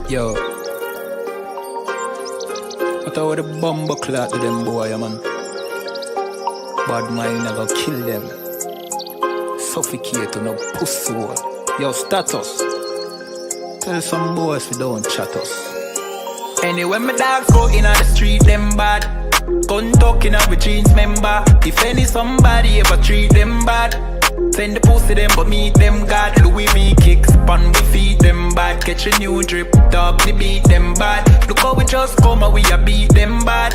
Yo, what about the bomber clock to them boy, man? Bad mind never kill them. Suffocate to no pussy. Yo, status. Tell some boys we don't chat us. Anyway, my dogs go in on the street, them bad. Gun talking up with jeans member. If any somebody ever treat them bad, send the pussy them but meet them God. Louis V kicks, pan we feed them bad. Catch a new drip, dog we beat them bad. Look how we just come and we a beat them bad.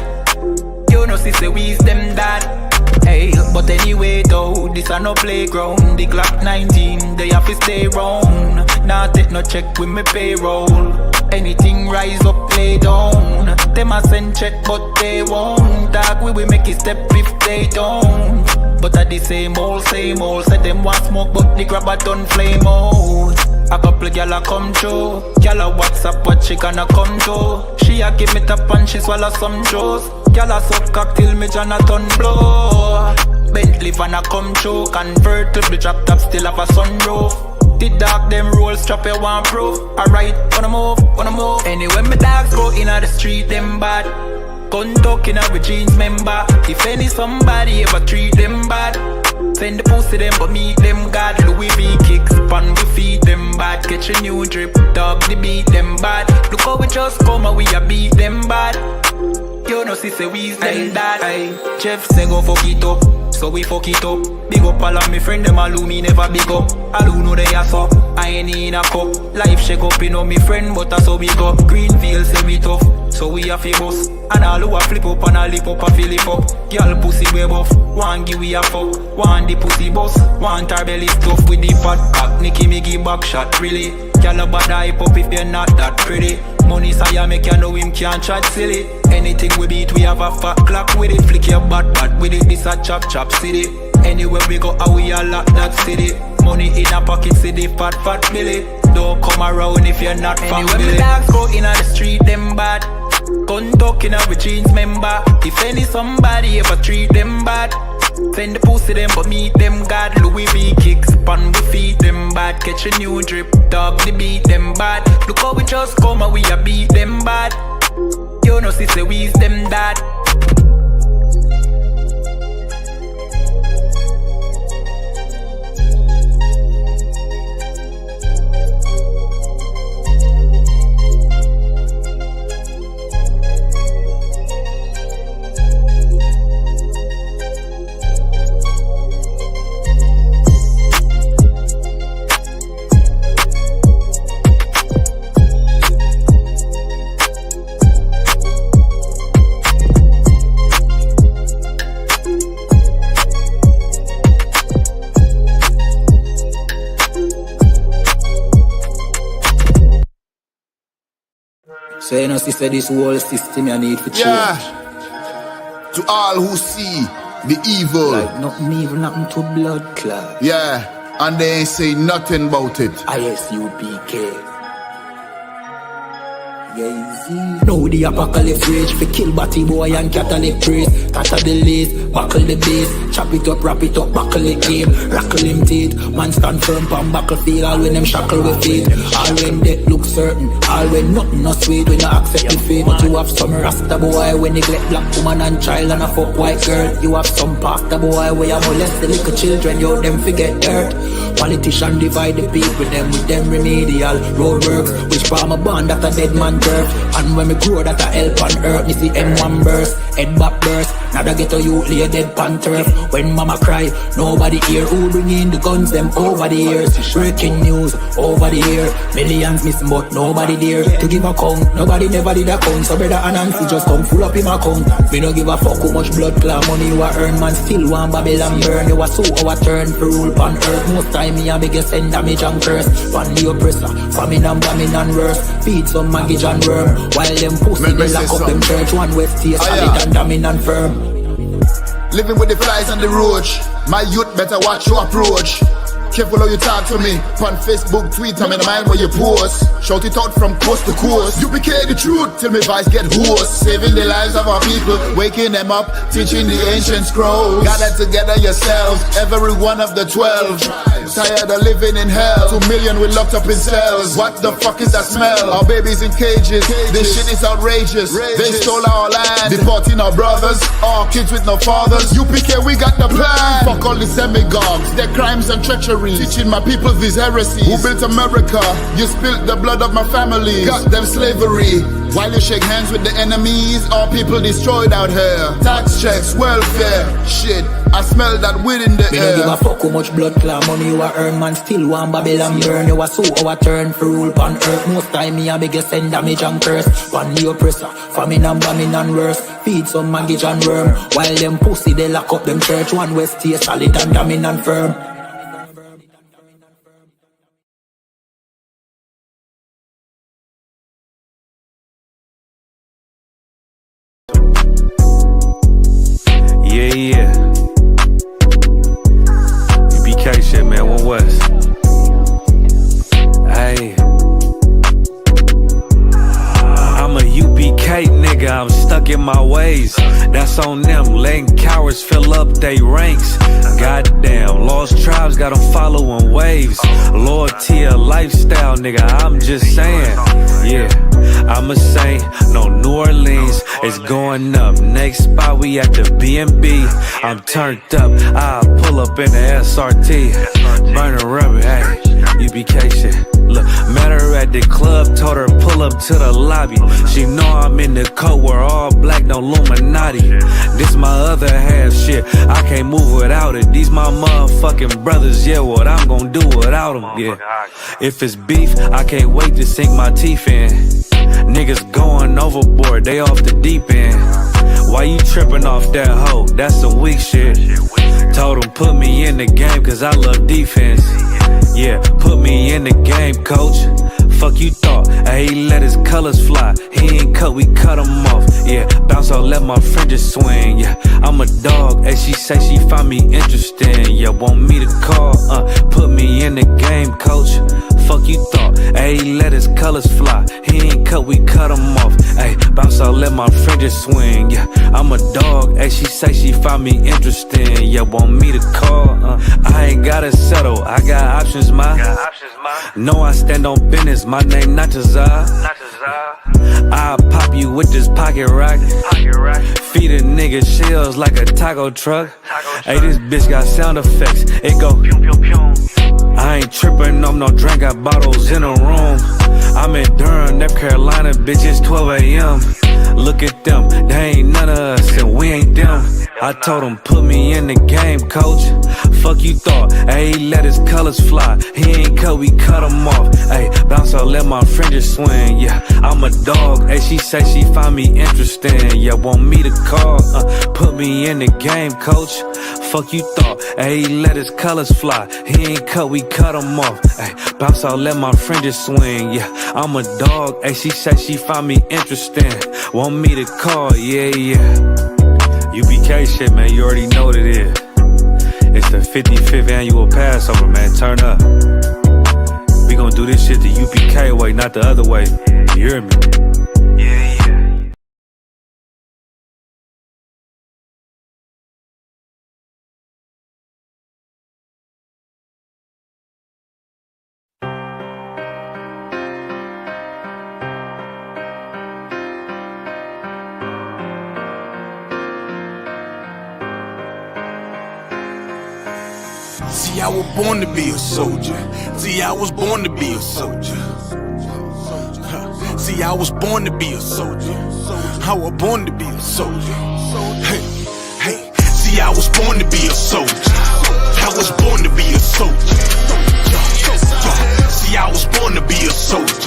You know sister we's them dad. Hey, but anyway though, this a no playground. The Glock 19, they have to stay round. Nah take no check with me payroll. Anything rise up, play down. Them a send check but they won't. Dog we will make it step if they don't. But at the same old, said them want smoke but the grabber done flame out. A couple gyal a come through. Gyal a WhatsApp what she gonna come to. She a give me tap and she swallow some juice. Gyal a suck cock till me Jonathan blow. Bentley van a come through. Convertible drop top still have a sunroof. The dog them roll strap you one proof. Alright, wanna move. Anyway my dogs go in on the street them bad. Gun talking up with jeans member. If any somebody ever treat them bad, send the pussy them but meet them God. Louis V kicks, pan we feed them bad. Catch a new drip, dog they beat them bad. Look how we just come and we a beat them bad. You know sister we's them dad. Jeff say go fuck it up, so we fuck it up. Big up all of me friend them all who me never big up. All who know they are so, I ain't in a cup. Life shake up, you know me friend but that's how we go. Greenfield say we tough, so we a famous. And all who a flip up and a lip up a fill it up. Girl pussy way buff, one give we a fuck. One the pussy boss, one her belly stuff with the fat cock. Nicky me give back shot really. Girl a bad hype up if you're not that pretty. Money say make you know him can't chat silly. Anything we beat we have a fat clock with it. Flick your bad with it, this a chop city. Anywhere we go how we a lock that city. Money in a pocket city, fat Billy. Don't come around if you're not family. Anyway, my dogs go in on the street, them bad. Gun talking up with jeans member. If any somebody ever treat them bad, send the pussy them but meet them God. Louis V kicks, pan we feed them bad. Catch a new drip, dog they beat them bad. Look how we just come and we a beat them bad. You know sister we's them dad. So you know, sister, this whole system you need for change. Yeah. To all who see the evil. Like nothing evil, nothing to blood clot. Yeah. And they ain't say nothing about it. I.S.U.P.K. Now the apocalypse rage for kill batty boy and Catholic priest. Tatter the lace, buckle the base. Chop it up, wrap it up, buckle the game. Rackle him teeth, man stand firm pan battlefield. All when them shackle with feet. All when death look certain. All when nothing no sweet when you accept the fate. But you have some rasta boy when neglect black woman and child and a fuck white girl. You have some pastor boy where you molest the little children. You them forget dirt. Politician divide the people them with them remedial roadworks. Which farm a band that a dead man turf. And when me grow that a help on earth. Me see M1 burst, head back burst. Now that get a youth lay dead pan turf. When mama cry, nobody hear. Who bring in the guns them over the years. Breaking news over the year. Millions missing but nobody there to give a count. Nobody never did a count. So brother Anansi just come full up in my account. Me no give a fuck how much blood clot money you a earn. Man still want Babylon burn. You a so our turn for rule pan earth. Most time me a biggest send damage and curse. Pan the oppressor, famine and bombing and worse. Feed some maggot and worm. While them pussy they lock up them church. One west stay solid and damning and firm. Living with the flies on the road. My youth better watch your approach. Careful how you talk to me. On Facebook, Twitter, I'm in the mind where you post. Shout it out from coast to coast. UPK the truth till my voice get hoarse. Saving the lives of our people, waking them up, teaching the ancient scrolls. Gather together yourselves, every one of the 12. Tired of living in hell. 2 million we locked up in cells. What the fuck is that smell? Our babies in cages. This shit is outrageous. They stole our land, deporting our brothers, our kids with no fathers. UPK, we got the plan. Fuck all the demagogues, their crimes and treachery. Teaching my people these heresies. Who built America? You spilled the blood of my family. Got them slavery. While you shake hands with the enemies, our people destroyed out here. Tax checks, welfare, shit. I smell that weed in the Me air. don't give a fuck how much blood clot money you a earn, man. Still want Babylon yearn. You a sue our turn for rule pan earth. Most time me a beg you send damage and curse. Pan the oppressor, famine and bombing and worse. Feed some maggot and worm. While them pussy they lock up them church. One west stay solid and damning and firm. Yeah. U.P.K shit, man, one West. Hey. I'm a U.P.K nigga, I'm stuck in my ways. That's on them, letting cowards fill up they ranks. Goddamn, lost tribes got them following waves. Loyalty a lifestyle, nigga, I'm just saying. Yeah, I'm a saint, no New Orleans, it's going up. Next spot, we at the B&B. I'm turned up, I'll pull up in the SRT. Burning rubber, hey, U.P.K shit. Look, met her at the club, told her pull up to the lobby. She know I'm in the coat, we're all black, no Illuminati. This my other half shit, I can't move without it. These my motherfucking brothers, yeah, what I'm gonna do without them, yeah. If it's beef, I can't wait to sink my teeth in. Niggas going overboard, they off the deep end. Why you tripping off that hoe? That's some weak shit. Told him put me in the game cause I love defense. Yeah, put me in the game, coach. Fuck you thought, he let his colors fly. He ain't cut, we cut him off. Yeah, bounce out, let my fringes swing. Yeah, I'm a dog, and she say she find me interesting. Yeah, want me to call, put me in the game, coach. Fuck you thought, he let his colors fly. He ain't cut, we cut him off. Ay, bounce out, let my fringes swing. Yeah, I'm a dog, and she say she find me interesting. Yeah, want me to call, I ain't gotta settle, I got options, ma. No, I stand on business, my name not Tazar. I'll pop you with this pocket rock. Feed a nigga shells like a taco truck. Hey, this bitch got sound effects, it go I ain't trippin', I'm no drink, got bottles in a room. I'm in Durham, North Carolina, bitch, it's 12 a.m. Look at them, they ain't none of us, and we ain't them. I told him, put me in the game, coach. Fuck you thought, he let his colors fly. He ain't cut, we cut him off. Ay, bounce out, let my fringes swing. Yeah, I'm a dog, she say she find me interesting. Yeah, want me to call, put me in the game, coach. Fuck you thought, he let his colors fly. He ain't cut, we cut him off. Ay, bounce out, let my fringes swing. Yeah, I'm a dog, she say she find me interesting. Want me to call, yeah. U.P.K shit, man, you already know what it is. It's the 55th annual Passover, man, turn up. We gon' do this shit the U.P.K way, not the other way. You hear me? Yeah. See, I was born to be a soldier. See, I was born to be a soldier. See, I was born to be a soldier. I was born to be a soldier. Hey. See, I was born to be a soldier. I was born to be a soldier. See, I was born to be a soldier.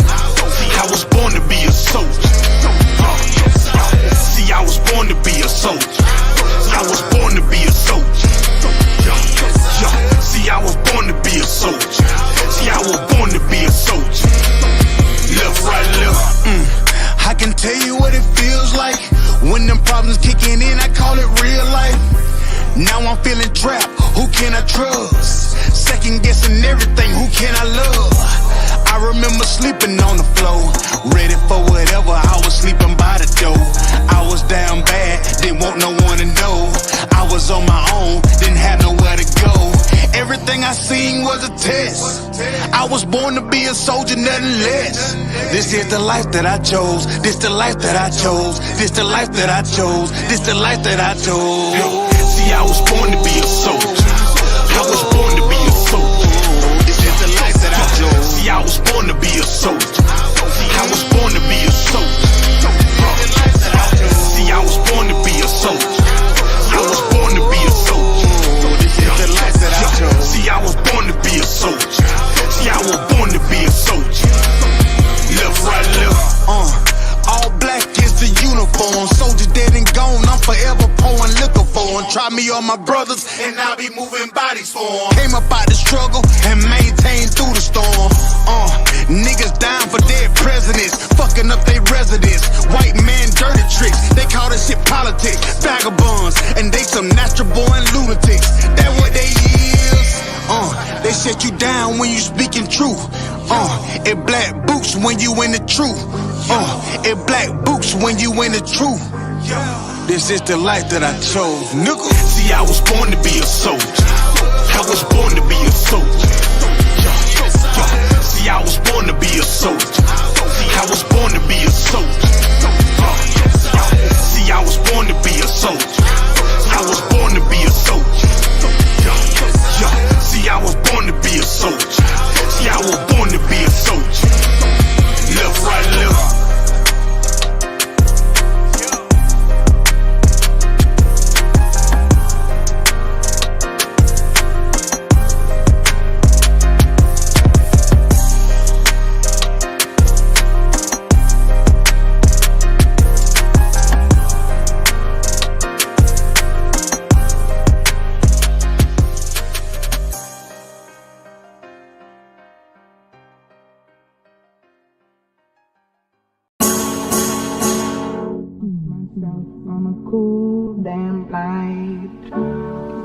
See, I was born to be a soldier. See, I was born to be a soldier. I was born to be a soldier. See, I was born to be a soldier. See, I was born to be a soldier. Left, right, left. I can tell you what it feels like when them problems kicking in. I call it real life. Now I'm feeling trapped. Who can I trust? second guessing everything, who can I love? I remember sleeping on the floor, ready for whatever, I was sleeping by the door. I was down bad, didn't want no one to know. I was on my own, didn't have nowhere to go. Everything I seen was a test. I was born to be a soldier, nothing less. This is the life that I chose, this the life that I chose, this the life that I chose, this the life that I chose. See, I was born to be a soldier, I was born to be a soldier. This is the life that I chose. See, I was born to be a soldier, I was born to be a soldier. See, I was born to be a soldier, I was born to be a soldier. This is the life that I chose. See, I was born to be a soldier. See, I was born to be a soldier. Left, right, left. All black is the uniform. Soldier dead and gone, I'm forever pouring liquor for him. Try me on my brothers, and I'll be moving bodies for him. Came up out the struggle and maintained through the storm. Niggas dying for dead presidents, fucking up their residence. White man dirty tricks, they call this shit politics. Vagabonds, and they some natural born lunatics. That what they is. They set you down when you speaking truth. It black boots when you in the truth. It black boots when you in the truth. This is the life that I chose, nigga. See, I was born to be a soldier, I was born to be a soldier. See, I was born to be a soldier, I was born to be a soldier. See, I was born to be a soldier, I was born to be a soldier. See, I was born to be a soldier. See, I was born to be a soldier. Left, right, left.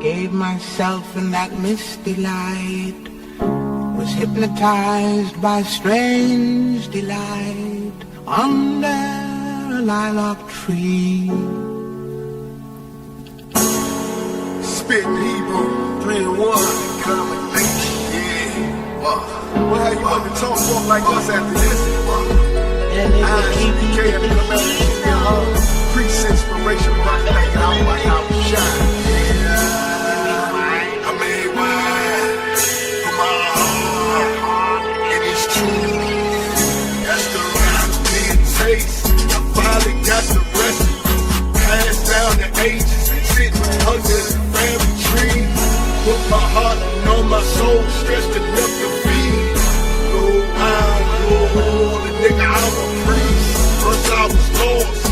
Gave myself in that misty light, was hypnotized by strange delight under a lilac tree. Spitting Hebrew, 3 and 1, combination, yeah. Well, how you want to talk folk like us after this? I.S.U.P.K and come out and keep their home. Preach inspiration, rock like I shine. Got the recipe, passed down the ages, sitting under the family tree. Put my heart and on my soul, stretched enough to feed. Go out, go home, the nigga, I'm a priest. First I was lost,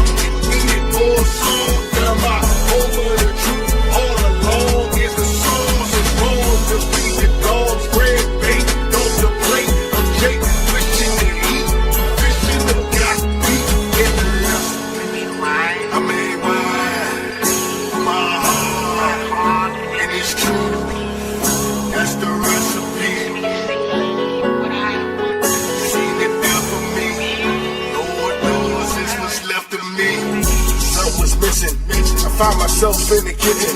needed more songs. Now my over the truth, all along is the source. It's wrong to feed the dogs, bread, bait, don't the plate of cake, wishing to eat, fishing the got beat in the left. I made wine, my heart, and it's true. That's the recipe. Seen it there for me. Lord knows it's what's left of me. Something was missing. I found myself in the kitchen.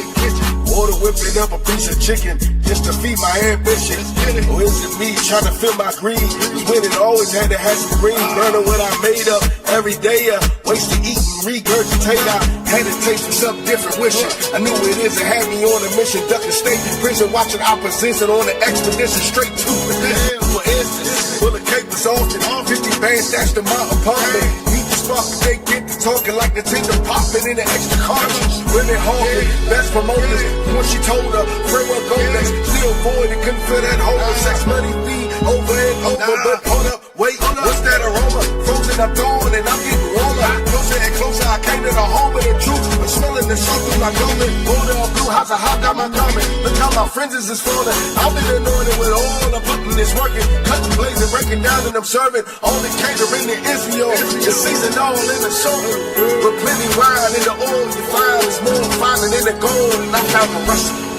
Water whipping up a piece of chicken just to feed my ambition. Or is it me trying to fill my greed? Cause winning always had to have some green. Burning what I made up every day. Waste to eat and regurgitate. I had to taste for something different wishing. I knew it is and had me on a mission. Ducking state prison, watching opposition on an expedition straight to the for instance. Full of capers often. 50 bands dashed in my apartment. Eat the spark and they get to talking like the tinker popping in the extra cartridge. Women hawking, best promoters. When she told her, framework Golex, still void and couldn't feel that hole. Sex money be over and over, but hold up, wait, what's that aroma? Frozen, I'm gone and I'm getting warmer. Closer and closer, I came to the home of the truth. I'm smelling the sun through my garment. Water on blue house, I hopped out my garment. Look how my friends is falling. I've been anointed with all the button is working. Cutting blades and breaking down and observing. All the catering in Israel. The season all in the shoulder. With plenty wine in the oil, you find it's more finer than the gold. And I found the recipe.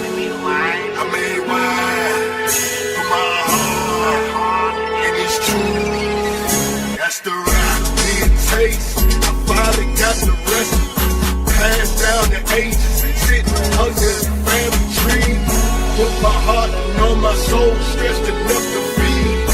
I made wine. the recipe it tastes. I finally got the recipe. Passed down the ages, sitting under the family tree. Put my heart and all my soul, stretched enough to feed.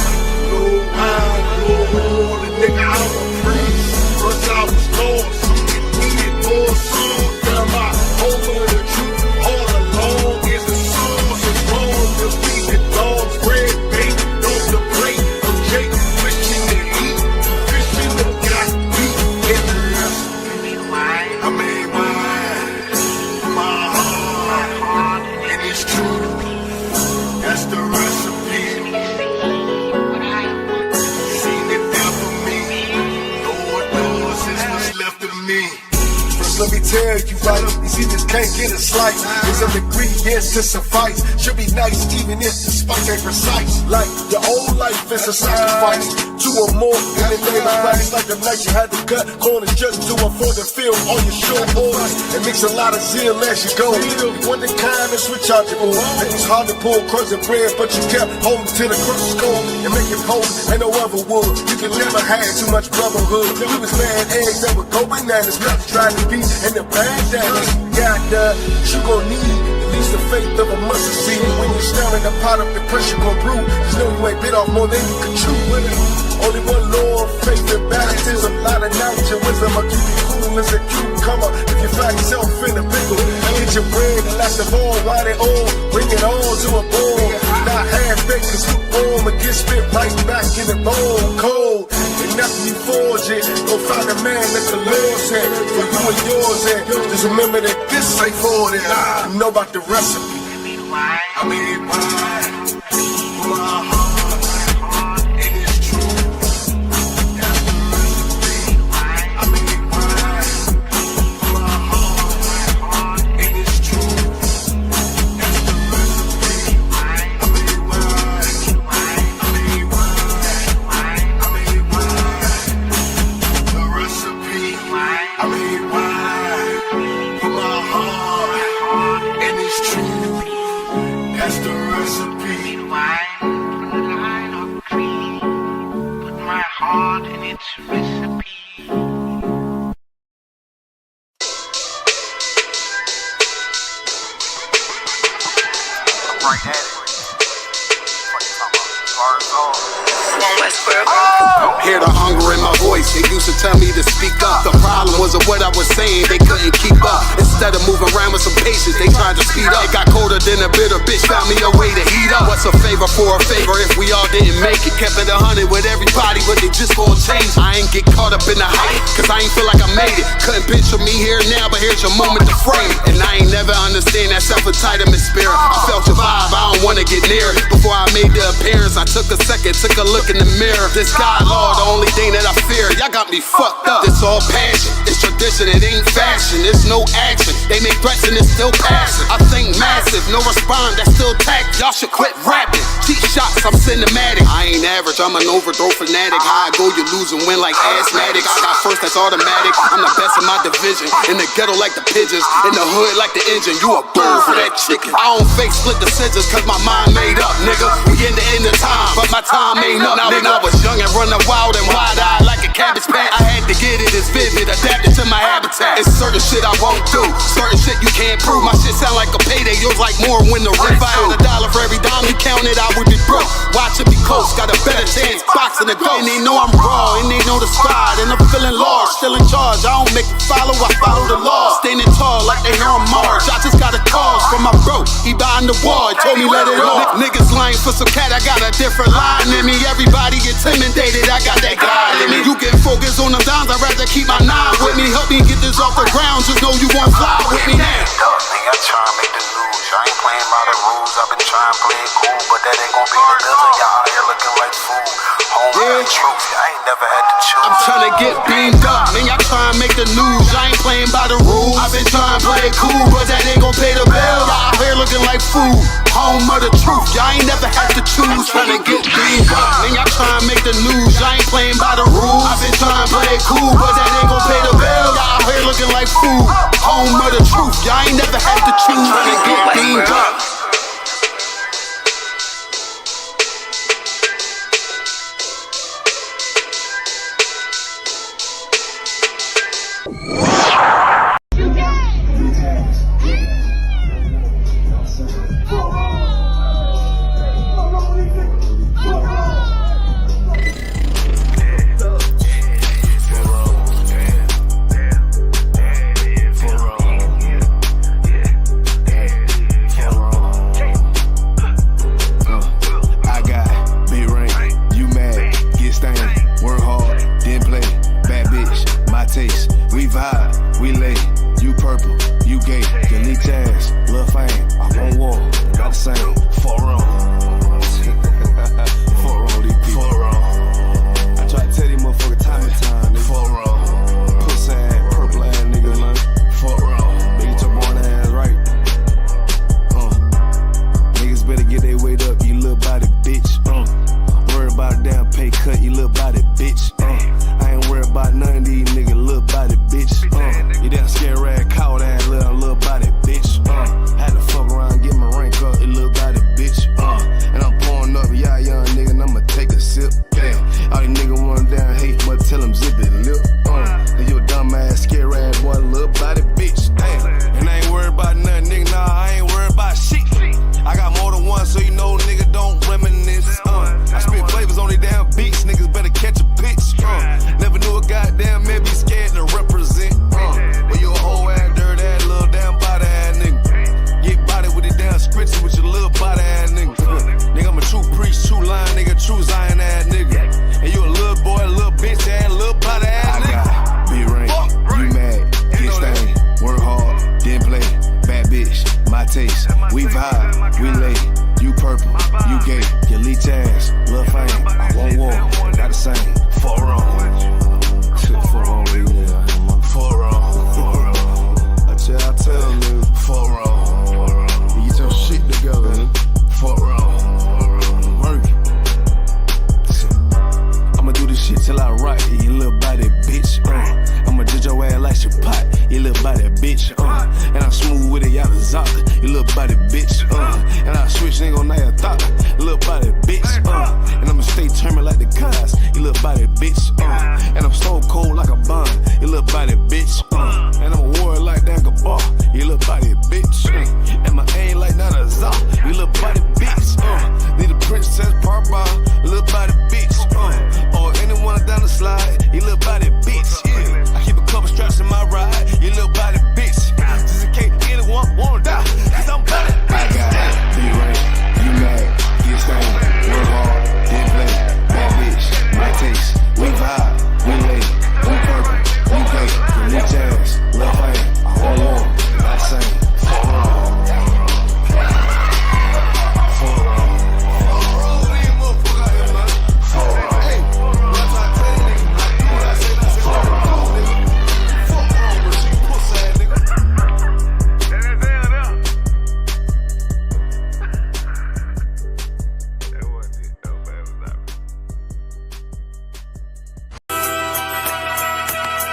No wine, no oil, the nigga, I'm a priest. Once I was lost, it needed more soul. Found my hope in the truth all along. Is the source of wrong to feed the dogs. Bread, bacon, off the plate of Jake. Fishing to eat, fishing to got meat in the recipe. I made my heart, and it's true. That's the recipe. Seen it there for me. Lord knows it's what's left of me. First, let me tell you, right up, you see, this can't get a slice. There's an ingredients to suffice. Should be nice, even if the spice ain't precise. Like your old life is a sacrifice. Two or more in the name of Christ. Like the night you had to cut corners just to afford to fill all your short orders. And mix a lot of zeal as you go. You want the kind and switch out your own. It's hard to pull crumbs and bread, but you kept holding to the crust cold and make it cold. Ain't no other wood. You can never have too much brotherhood. We was laying eggs that would go bananas. Nothing trying to be in the bandanas. Got you gon' need at least the faith of a mustard seed. When you're stirring the pot up, the pressure gon' brew. Just know you ain't bit off more than you can chew with it. Only one Lord, faith and baptism. A lot of knowledge and wisdom. I'll keep you cool as a cucumber. If you find yourself in a pickle, get your bread and last of all, while they all bring it on to a bowl. Not half-baked, cause lukewarm and get spit right back in the bowl. Cold, and after you forge it, go find a man that the Lord sent for you and yours. And just remember that this ain't for it. You know about the recipe. I made mine, my heart, and it's true. That's the recipe. I made mine, my heart, and it's true. That's the recipe. I made mine, I made mine, the recipe. I made mine, my heart, and it's true. That's the recipe. Put my heart in its recipe. Right at it. What you talking about? Hear the hunger in my voice. They used to tell me to speak up. The problem wasn't what I was saying, they couldn't keep up. Instead of moving around with some patience, they tried to speed up. It got colder than a bitter bitch, found me a way to heat up. What's a favor for a favor if we all didn't make it? Kept it 100 with everybody, but they just gon' change. I ain't get caught up in the hype, cause I ain't feel like I made it. Couldn't picture me here now, but here's your moment to frame it. And I ain't never understand that self-entitlement spirit. I felt your vibe, I don't wanna get near it. Before I made the appearance, I took a second, took a look in the mirror. This God, Lord, the only thing that I fear. Y'all got me fucked up. It's all passion, it's tradition, it ain't fashion. It's no action, they make threats and it's still passing. I think massive, no respond, that's still tact. Y'all should quit rapping. Cheap shots, I'm cinematic. I ain't average, I'm an overthrow fanatic. How I go, you lose and win like asthmatic. I got first, that's automatic. I'm the best in my division. In the ghetto like the pigeons, in the hood like the engine. You a bird for that chicken. I don't fake split decisions cause my mind made up, nigga. We in the end of time, but my time ain't up. Now when I was young and running wild and wide-eyed like a cabbage patch, I had to get it as vivid, adapted to my habitat. It's certain shit I won't do, certain shit you can't prove. My shit sound like a payday, yours like more when the rent. If I had $1 for every dime you counted, I would be broke. Watch it be close, got a better chance, boxing the ghost. And they know I'm raw, and they know the squad, and I'm feeling large, still in charge. I don't make it follow, I follow the law. Standing tall like they hear on March. I just got a call from my bro, he behind the wall, he told me let it off. Niggas lying for some cat, I got a different line in me. Everybody intimidated, I got that God in me. You get focused on them dimes, I'd rather keep my nine with me. Help me get this off the ground, just know you won't fly with me now. I try and make the news. I ain't playing by the rules. I've been trying to play it cool, but that ain't gon' be the deal. Y'all out here looking like fool. Home the truth. I ain't never had to choose. I'm trying to get beamed up, man. Y'all trying to make the news. I ain't playing by the rules. I've been trying to play it cool, but that ain't gon' pay the bill. Y'all out here looking like fool. Home of the truth. Y'all ain't never had to choose. Trying to get beamed up, man. Y'all trying to make the news. I ain't playing by the rules. I've been trying to play it cool, but that ain't gon' pay the bill. Y'all out here looking like fool. Home of the truth. Y'all ain't never had to choose. Trying to get beamed up.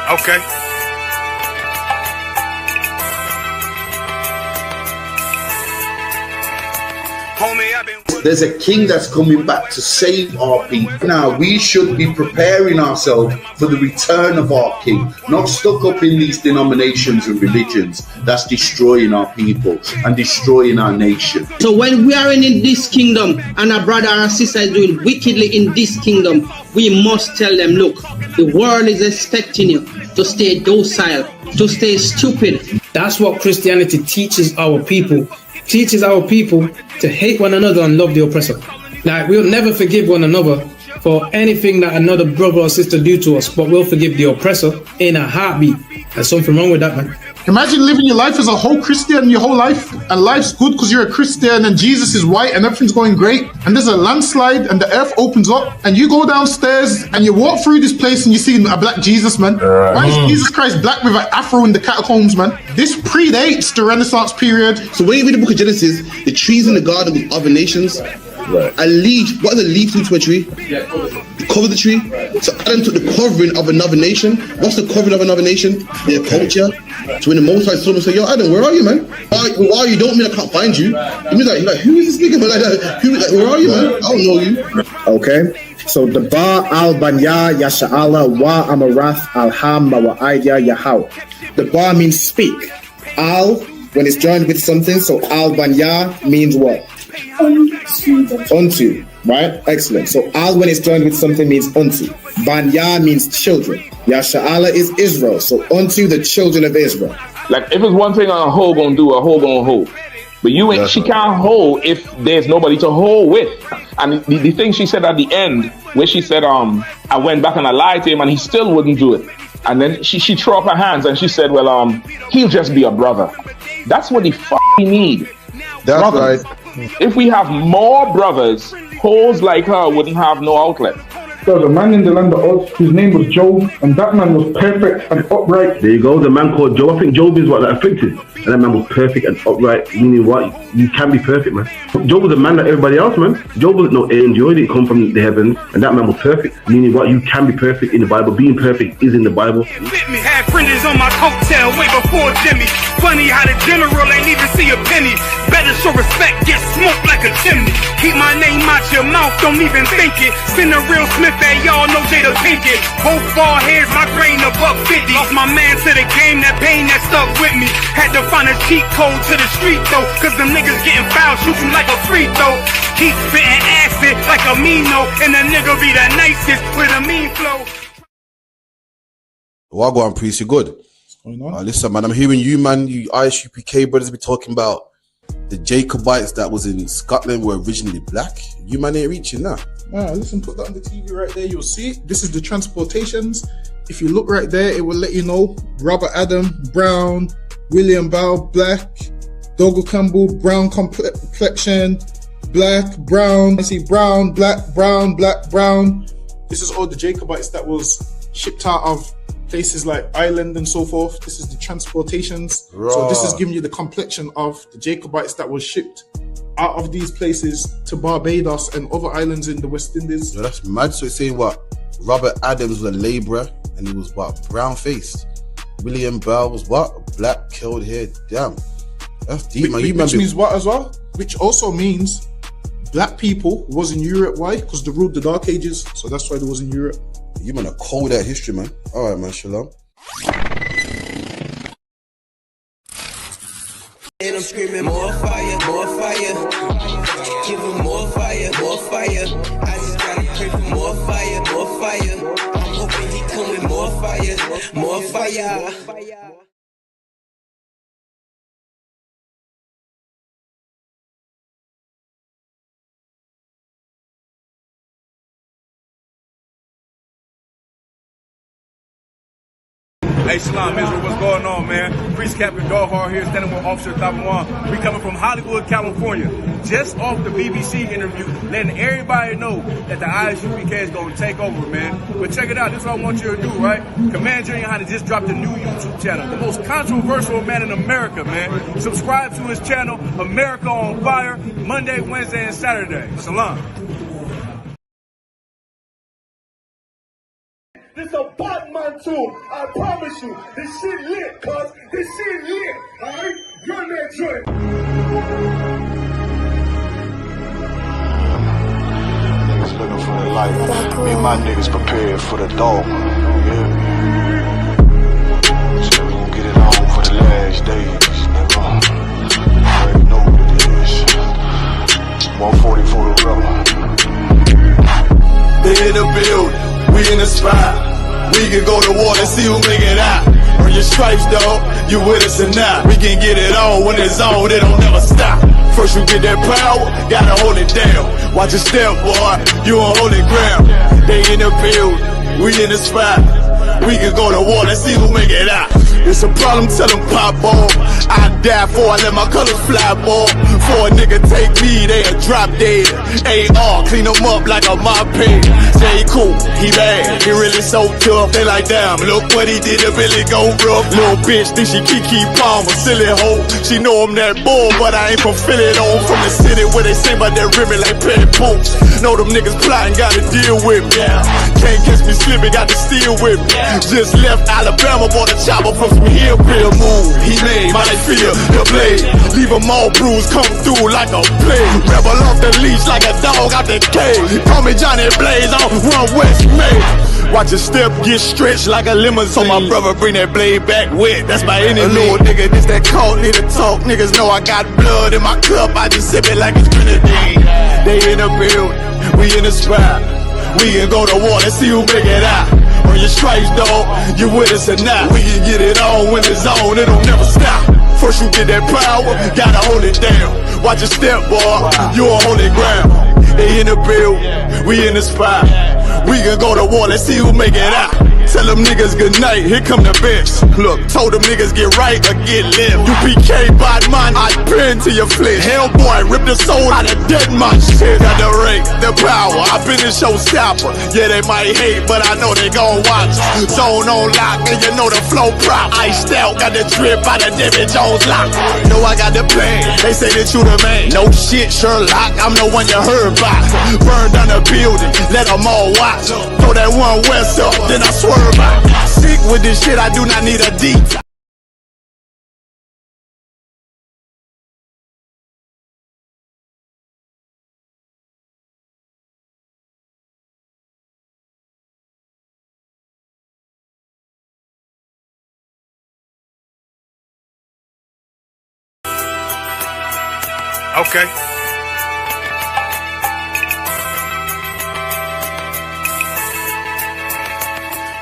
Okay. There's a king that's coming back to save our people. Now, we should be preparing ourselves for the return of our king, not stuck up in these denominations and religions that's destroying our people and destroying our nation. So when we are in this kingdom and our brother and sister is doing wickedly in this kingdom, we must tell them, look, the world is expecting you to stay docile, to stay stupid. That's what Christianity teaches our people. Teaches our people to hate one another and love the oppressor. Like, we'll never forgive one another for anything that another brother or sister do to us, but we'll forgive the oppressor in a heartbeat. There's something wrong with that, man. Imagine living your life as a whole Christian your whole life, and life's good because you're a Christian and Jesus is white and everything's going great, and there's a landslide and the earth opens up and you go downstairs and you walk through this place and you see a black Jesus, man. Why is Jesus Christ black with an afro in the catacombs, man? This predates the Renaissance period. So when you read the book of Genesis, the trees in the garden with other nations, a leaf, what are the leaves into a tree? Cover the tree. So Adam took the covering of another nation. What's the covering of another nation? Their culture. So when the Most High saw him and said, yo, Adam, where are you, man? Why are you? Don't mean I can't find you. He was like, who is this nigga? Like, where are you, man? I don't know you. Okay. So the Ba al Banya Yasha'ala Wa Amarath Al Hamma Wa Idea Yahaw. The Ba means speak. Al, when it's joined with something, so Al Banya means what? Unto. Right? Excellent. So Al, when it's joined with something, means unto. Banya means children. Yasha'ala is Israel. So unto the children of Israel. Like if it's one thing a hoe gonna do, a hoe gonna hold. But you ain't. She can't hold if there's nobody to hold with. And the thing she said at the end, where she said, I went back and I lied to him, and he still wouldn't do it. And then she threw up her hands and she said, well, he'll just be a brother. That's what we need. That's brothers. Right. If we have more brothers, hoes like her wouldn't have no outlet. There was a man in the land of Oz, his name was Job, and that man was perfect and upright. There you go, the man called Job. I think Job is what, like, afflicted. And that man was perfect and upright, meaning what? You can be perfect, man. Job was a man like everybody else, man. Job wasn't no angel, he didn't come from the heavens, and that man was perfect, meaning what? You can be perfect in the Bible. Being perfect is in the Bible. Had fringes on my coattail way before Jimmy. Funny how the general ain't even see a penny. Better show respect, get smoked like a chimney. Keep my name out your mouth, don't even think it. Send a real Smith at y'all, no Jada Pinkett. Both ball heads, my grain above 50. Lost my man to the game, that pain that stuck with me. Had to find a cheat code to the street though, cause them niggas getting foul, shoot you like a free throw. Keep spitting acid like a Mino, and the nigga be the nicest with a mean flow. Wagwan priest, you good? What's going on? Listen, man, I'm hearing you, man, you I.S.U.P.K brothers be talking about the Jacobites that was in Scotland were originally black. You man ain't reaching that. Listen, put that on the TV right there. You'll see it. This is the transportations. If you look right there, it will let you know Robert Adam, brown, William Bow, black, Dougal Campbell, brown complexion, black, brown. I see brown, black, brown, black, brown. This is all the Jacobites that was shipped out of places like Ireland and so forth. This is the transportations. Right. So this is giving you the complexion of the Jacobites that was shipped out of these places to Barbados and other islands in the West Indies. Yo, that's mad. So it's saying what? Robert Adams was a labourer and he was what? Brown faced. William Bell was what? Black, curled hair. Damn. That's deep, man. Which means what as well? Which also means black people was in Europe. Why? Because they ruled the Dark Ages. So that's why they was in Europe. You man are cold at history, man. All right, man. Shalom. And I'm screaming more fire, more fire. Give him more fire, more fire. I just gotta pray for more fire, more fire. I'm hoping he come with more fire, more fire. Hey, Shalom, Israel, what's going on, man? Priest Captain Gohar here, standing with Officer Thabawan. We coming from Hollywood, California. Just off the BBC interview, letting everybody know that the I.S.U.P.K is going to take over, man. But check it out, this is what I want you to do, right? Command YAHANNA just dropped a new YouTube channel. The most controversial man in America, man. Subscribe to his channel, America on Fire, Monday, Wednesday, and Saturday. Shalom. This a Batman tune. I promise you. This shit lit, cuz. This shit lit. Alright? Run that joint. Niggas looking for the life. Me and my niggas prepared for the dog. Yeah. So we gon' get it on for the last days, nigga. You already know what it is. 140 for the rubber. They in the building. We in the spot. We can go to war and see who make it out. Earn your stripes, dog. You with us or not? We can get it on when it's on. It don't never stop. First you get that power, gotta hold it down. Watch your step, boy. You on holy ground. They in the building. We in the spot. We can go to war and see who make it out. It's a problem, tell them pop ball. I die for I let my colors fly, ball. For a nigga take me, they a drop dead. AR, clean them up like a mop head. Say cool, he bad, he really so tough. They like, damn, look what he did to Billy go rough. Little bitch think she Kiki Palmer, silly hoe. She know I'm that bull, but I ain't from Philly though. From the city where they say about that ribbon like petty boots. Know them niggas plotting, gotta deal with me. Can't catch me slipping, got the steel with me. Just left Alabama, bought a chopper from some hillbilly move. He made my life feel the blade. Leave them all bruised, come through like a plague. Rebel off the leash like a dog out the cage. Call me Johnny Blaze, I'm one West May. Watch your step get stretched like a limousine. So my brother bring that blade back wet, that's by any little nigga, this that cult, need to talk. Niggas know I got blood in my cup, I just sip it like it's grenadine. They in the building, we in the spot. We can go to war, let's see who make it out. On your stripes, dog, you with us or not. We can get it on when it's on, it'll never stop. First you get that power, gotta hold it down. Watch your step, boy, you on holy ground. They in the building, we in the spot. We can go to war, let's see who make it out. Tell them niggas good night, here come the bitch. Look, told them niggas get right or get left. U.P.K, bad man, I pin to your flesh. Hellboy, rip the soul out of dead man shit. Got the rate, the power, I been a showstopper. Yeah, they might hate, but I know they gon' watch. Zone on lock, and you know the flow prop. Iced out, got the drip out of David Jones lock. Know I got the plan, they say that you the man. No shit, Sherlock, I'm the one you heard about. Burn down the building, let them all watch. Throw that one west up, then I swerve out. Sick with this shit, I do not need a detox. Okay.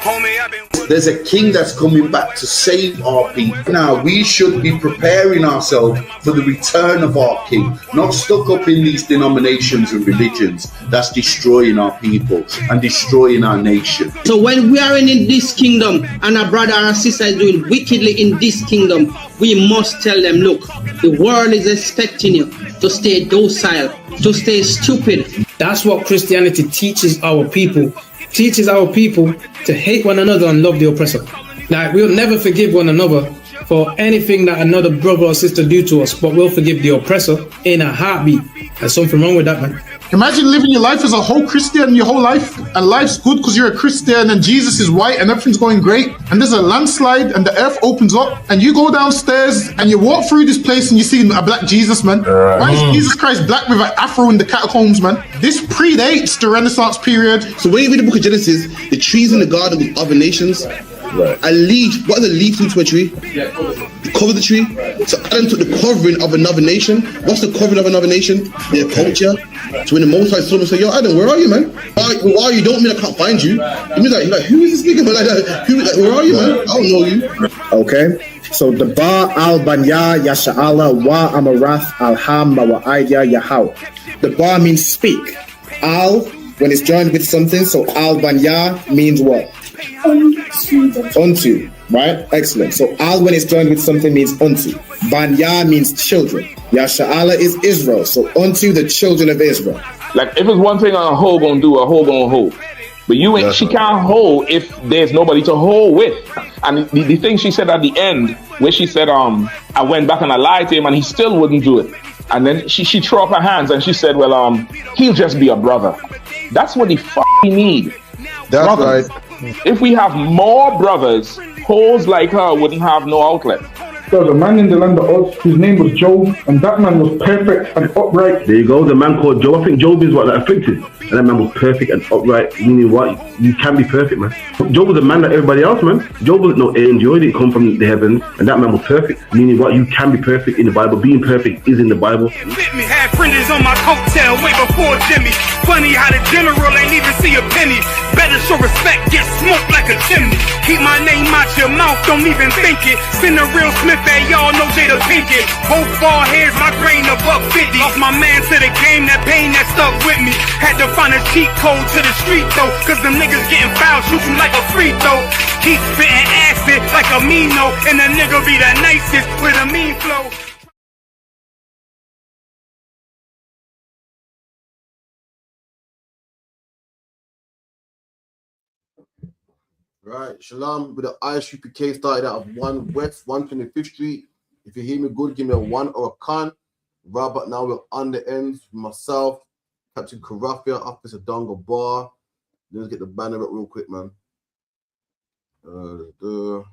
Homie, I've been... There's a king that's coming back to save our people. Now we should be preparing ourselves for the return of our king, not stuck up in these denominations and religions that's destroying our people and destroying our nation. So when we are in this kingdom and a brother or a sister is doing wickedly in this kingdom, we must tell them, look, the world is expecting you to stay docile, to stay stupid. That's what Christianity teaches our people. Teaches our people to hate one another and love the oppressor. Like, we'll never forgive one another for anything that another brother or sister do to us, but we'll forgive the oppressor in a heartbeat. There's something wrong with that, man. Imagine living your life as a whole Christian your whole life, and life's good because you're a Christian and Jesus is white and everything's going great, and there's a landslide and the earth opens up and you go downstairs and you walk through this place and you see a black Jesus, man. Why is Jesus Christ black with an afro in the catacombs, man? This predates the Renaissance period. So when you read the book of Genesis, the trees in the garden with other nations, a leaf, what is a leaf to a tree? Cover the tree. So Adam took the covering of another nation. What's the covering of another nation? Their culture. So when the Most High saw him, say, yo, Adam, where are you, man? Where are you? Don't mean I can't find you. It means like, who is this nigga? Like that. Where are you, man? I don't know you. Okay. So the Ba al Banya Yasha'ala wa Amarath Alham wa Idea Yahaw. The Ba means speak. Al, when it's joined with something, so al Banya means what? Unto, right? Excellent. So al when it's joined with something means unto. Banya means children. Yasha'ala is Israel. So unto the children of Israel. Like, if it's one thing a hoe gonna do, a hoe gonna hold. But you ain't, she can't hold if there's nobody to hold with. And the thing she said at the end, where she said, I went back and I lied to him and he still wouldn't do it. And then she threw up her hands and she said, well, he'll just be a brother. That's what we need. That's brothers. right. If we have more brothers, hoes like her wouldn't have no outlet. There was a man in the land of Oz, his name was Job, and that man was perfect and upright. There you go, the man called Job. I think Job is what, like, afflicted. And that man was perfect and upright, meaning what? You can be perfect, man. Job was a man like everybody else, man. Job wasn't no angel, he didn't come from the heavens. And that man was perfect, meaning what? You can be perfect in the Bible. Being perfect is in the Bible. Had friends on my coattail way before Jimmy. Funny how the general ain't even see a penny. Better show respect, get smoked like a chimney. Keep my name out your mouth, don't even think it. Send a real Smith at y'all know Jada Pinkett. Both ball heads, my grain above 50. Lost my man to the game, that pain that stuck with me. Had to find a cheat code to the street though, cause them niggas getting fouled, shoot you like a free throw. Keep spitting acid like a Mino, and the nigga be the nicest with a mean flow. Right, Shalom with the I.S.U.P.K started out of 1 West, 125th Street. If you hear me good, give me a 1 or a con. Right, but now we're on the ends. Myself, Captain Karafia, Officer Donga Bar, Let's get the banner up real quick, man. Bear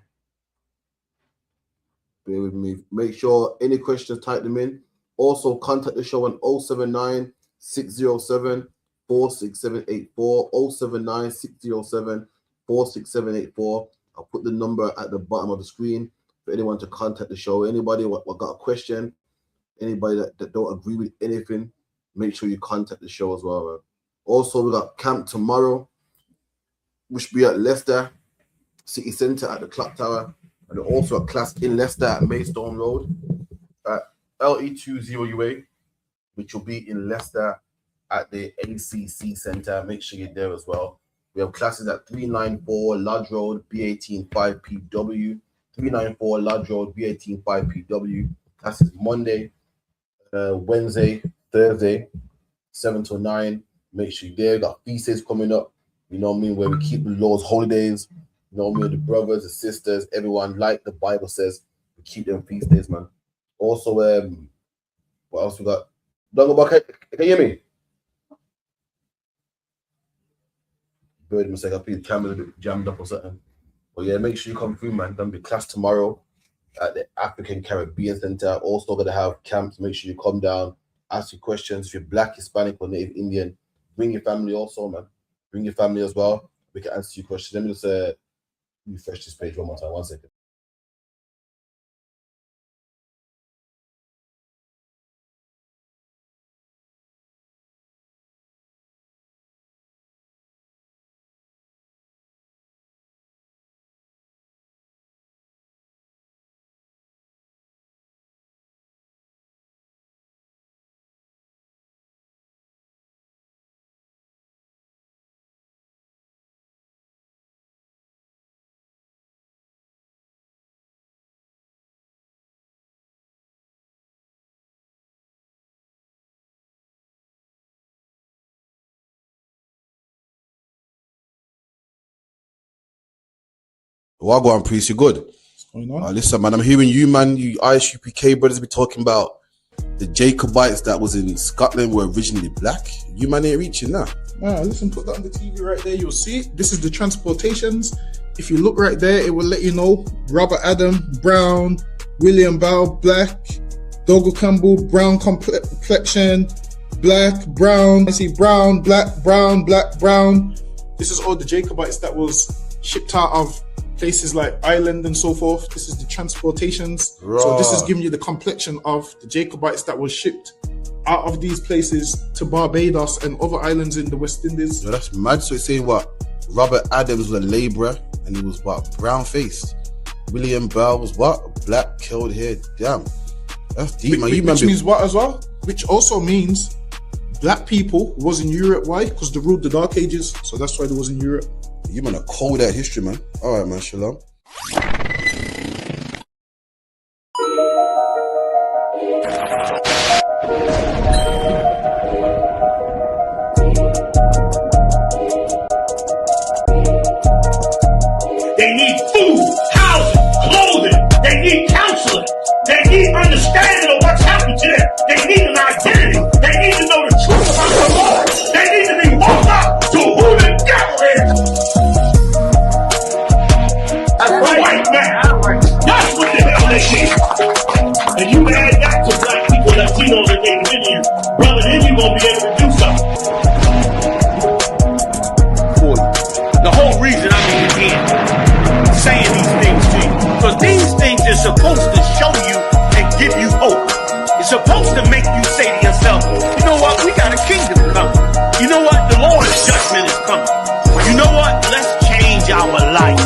with me. Make sure any questions, type them in. Also, contact the show on 079 607 46784. 079 607 46784. I'll put the number at the bottom of the screen for anyone to contact the show. Anybody what got a question, anybody that don't agree with anything, make sure you contact the show as well, man. Also, we got camp tomorrow, which will be at Leicester City Centre at the Clock Tower, and also a class in Leicester at Maidstone Road at LE20UA, which will be in Leicester at the ACC Centre. Make sure you're there as well. We have classes at 394 Lodge Road, B185PW, 394 Lodge Road, B185PW. Classes Monday, Wednesday, Thursday, 7 to 9. Make sure you're there. We got feast days coming up, you know what I mean, where we keep the Lord's holidays. You know what I mean? The brothers, the sisters, everyone, like the Bible says, we keep them feast days, man. Also, what else we got? Can you hear me? Bird mistake. I think the camera a bit jammed up or something. But yeah, make sure you come through, man. Gonna be class tomorrow at the African Caribbean Center. Also gonna have camps. Make sure you come down, ask your questions. If you're Black, Hispanic, or Native Indian, bring your family also, man. Bring your family as well. We can answer your questions. Let me just refresh this page one more time. 1 second. Well, go on, priest. You good? What's going on? Listen, man, I'm hearing you, man. You I.S.U.P.K brothers be talking about the Jacobites that was in Scotland were originally black. You man ain't reaching that. Listen, put that on the TV right there. You'll see it. This is the transportations. If you look right there, it will let you know Robert Adam, brown, William Bell, black, Dougal Campbell, brown complexion, black, brown. I see brown, black, brown, black, brown. This is all the Jacobites that was shipped out of places like Ireland and so forth. This is the transportations. Right. So this is giving you the complexion of the Jacobites that was shipped out of these places to Barbados and other islands in the West Indies. No, that's mad. So it's saying what? Robert Adams was a labourer and he was what? Brown faced. William Bell was what? Black, curled hair. Damn. That's deep, man. Which means what as well? Which also means black people was in Europe. Why? Because they ruled the Dark Ages. So that's why they was in Europe. You man are cold with that history, man. All right, man. Shalom. They need food, housing, clothing. They need counseling. They need understanding of what's happened to them. They need an identity. They need to know the truth about the Lord. They need to be woke up to who the devil is. That's right, white man. That's what the hell they need. And you add that to black people, Latinos, and Native Indians, brother, then you're going to be able to do something. The whole reason I'm here saying these things to you, because these things are supposed to show you and give you hope. It's supposed to make you say to yourself, you know what, we got a kingdom coming. You know what, the Lord's judgment is coming. You know what, let's change our life.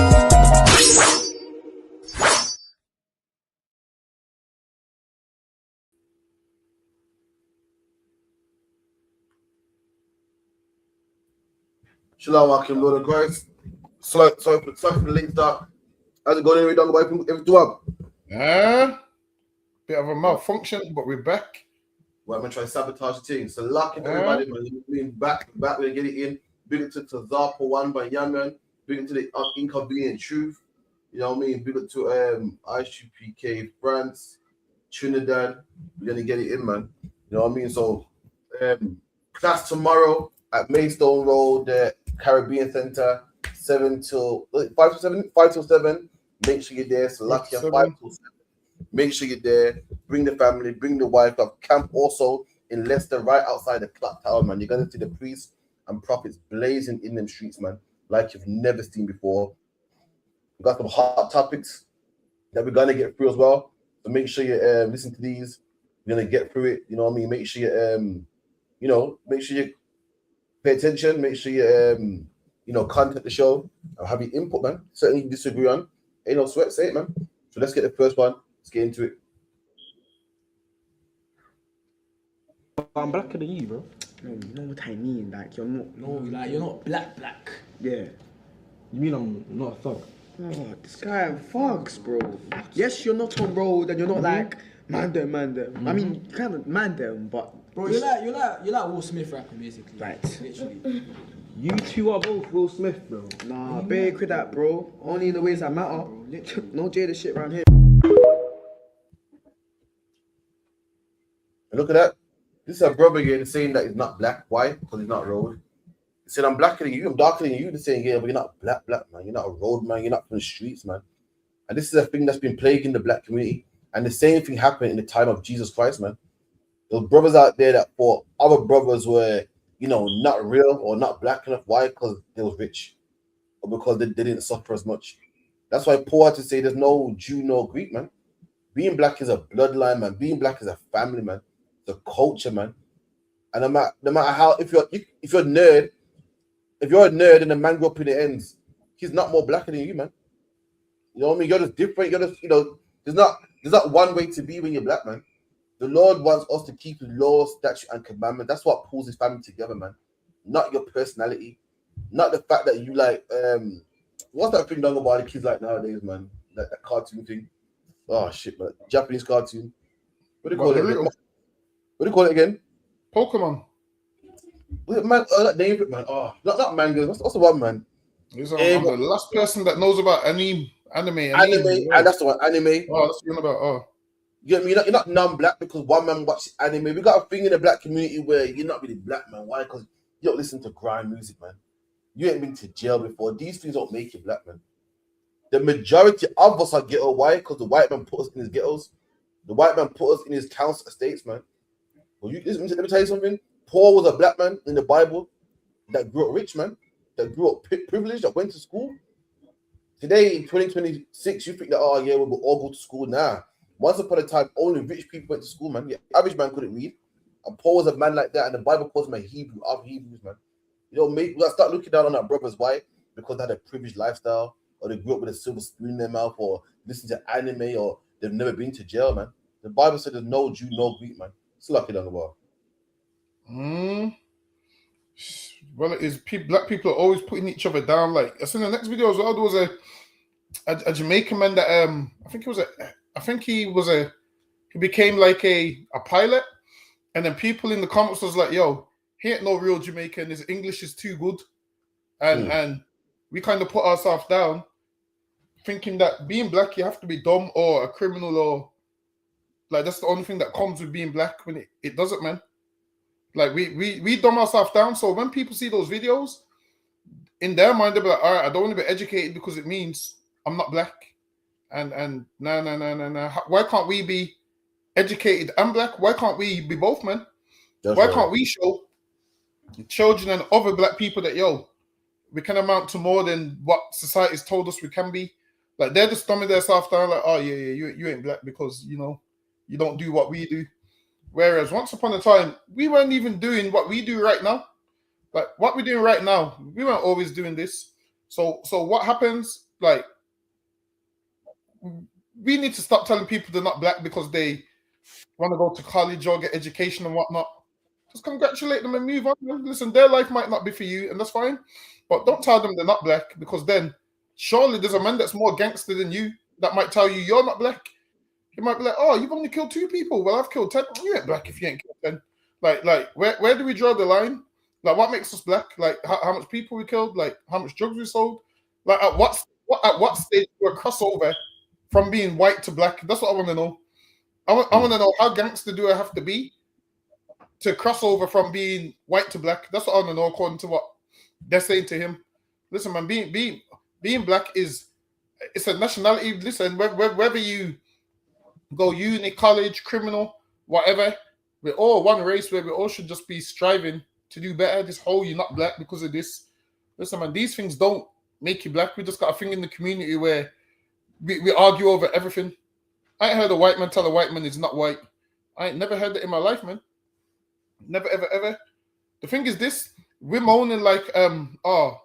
Shalom, Akim, Lord of Christ. Sorry for the late start. How's it going anyway? Done by everything up? Bit of a malfunction, but we're back. Well, I'm gonna try to sabotage the team. So lucky everybody, man. Being back, we're gonna get it in. Big up to Zarpa One by Yaman. Big up to the Inconvenient Truth. You know what I mean? Big up to I.S.U.P.K France, Trinidad. We're gonna get it in, man. You know what I mean? So class tomorrow at Maidstone Road, Caribbean Center, 7 till 5 to 7, 5 till 7. Make sure you're there. Salakia, 5 till 7. Make sure you're there. Bring the family, bring the wife up. Camp also in Leicester, right outside the clock tower, man. You're gonna see the priests and prophets blazing in them streets, man, like you've never seen before. We've got some hot topics that we're gonna get through as well. So make sure you listen to these. We're gonna get through it. You know what I mean? Make sure you make sure you pay attention. Make sure you contact the show and have your input, man. Certainly you disagree on. Ain't no sweat, say it, man. So let's get the first one. Let's get into it. I'm blacker than you, bro. No, you know what I mean. Like you're not. No, like you're not black. Yeah. You mean I'm not a thug? Oh, this guy thugs, bro. Yes, you're not on road and you're not like man them. I mean, you kind of man them, but bro, you're like Will Smith rapping basically. Right. Literally. You two are both Will Smith, bro. Nah, big with that, bro. Only in the ways that matter. Bro, no Jada shit around here. Look at that. This is a brother again saying that he's not black. Why? Because he's not road. He said, I'm blacker than you, I'm darker than you. They're saying, yeah, but you're not black, man. You're not a road man. You're not from the streets, man. And this is a thing that's been plaguing the black community. And the same thing happened in the time of Jesus Christ, man. Those brothers out there that thought other brothers were, not real or not black enough. Why? Because they was rich. Or because they didn't suffer as much. That's why Paul had to say there's no Jew, no Greek, man. Being black is a bloodline, man. Being black is a family, man. It's a culture, man. And no matter how, if you're a nerd and a man grew up in the ends, he's not more blacker than you, man. You know what I mean? You're just different. You're just, there's not one way to be when you're black, man. The Lord wants us to keep the law, statute, and commandment. That's what pulls his family together, man. Not your personality. Not the fact that you like, what's that thing done about the kids like nowadays, man? That cartoon thing. Oh, shit, man. Japanese cartoon. What do you call it? What do you call it again? Pokemon. Man, that name it, man. Oh, not manga. What's the one, man? I'm the last person that knows about anime. And that's the one. Anime. Oh, that's what about. Oh, you know what I mean? You're not non-black because one man watches anime. We got a thing in the black community where you're not really black, man. Why? Because you don't listen to grime music, man. You ain't been to jail before. These things don't make you black, man. The majority of us are ghetto. Why? Because the white man put us in his ghettos. The white man put us in his council estates, man. Well, let me tell you something. Paul was a black man in the Bible that grew up rich, man. That grew up privileged, that went to school. Today, in 2026, you think that, oh, yeah, we'll all go to school now. Once upon a time, only rich people went to school, man. The average man couldn't read. And Paul was a man like that, and the Bible calls him a Hebrew of Hebrews, man. We gotta start looking down on our brothers. Why? Because they had a privileged lifestyle, or they grew up with a silver spoon in their mouth, or listen to anime, or they've never been to jail, man. The Bible said there's no Jew, no Greek, man. It's lucky on the wall. Well, it is. Black people are always putting each other down. Like I seen the next video as well. There was a Jamaican man that he became like a pilot, and then people in the comments was like, "Yo, he ain't no real Jamaican. His English is too good," and we kind of put ourselves down, thinking that being black you have to be dumb or a criminal or like that's the only thing that comes with being black when it doesn't, man. Like we dumb ourselves down. So when people see those videos, in their mind they'll be like, all right, I don't want to be educated because it means I'm not black. And no. Why can't we be educated and black? Why can't we be both, man? Why can't we show children and other black people that we can amount to more than what society's told us we can be? Like they're just dumbing themselves down, like, oh yeah, you ain't black because you don't do what we do. Whereas once upon a time, we weren't even doing what we do right now. Like what we're doing right now, we weren't always doing this. So what happens? Like we need to stop telling people they're not black because they want to go to college or get education and whatnot. Just congratulate them and move on. Listen, their life might not be for you, and that's fine. But don't tell them they're not black because then surely there's a man that's more gangster than you that might tell you you're not black. He might be like, oh, you've only killed 2 people. Well, I've killed 10. You ain't black if you ain't killed 10. Like where do we draw the line? Like, what makes us black? Like, how much people we killed? Like, how much drugs we sold? Like, at what stage do a crossover from being white to black? That's what I want to know. I want to know how gangster do I have to be to cross over from being white to black? That's what I want to know according to what they're saying to him, listen, man, being black it's a nationality. Listen, whether you go uni, college, criminal, whatever, we're all one race where we all should just be striving to do better. This whole you're not black because of this. Listen, man, these things don't make you black. We just got a thing in the community where we argue over everything. I ain't heard a white man tell a white man he's not white. I ain't never heard that in my life, man. Never, ever, ever. The thing is this, we're moaning like, yo,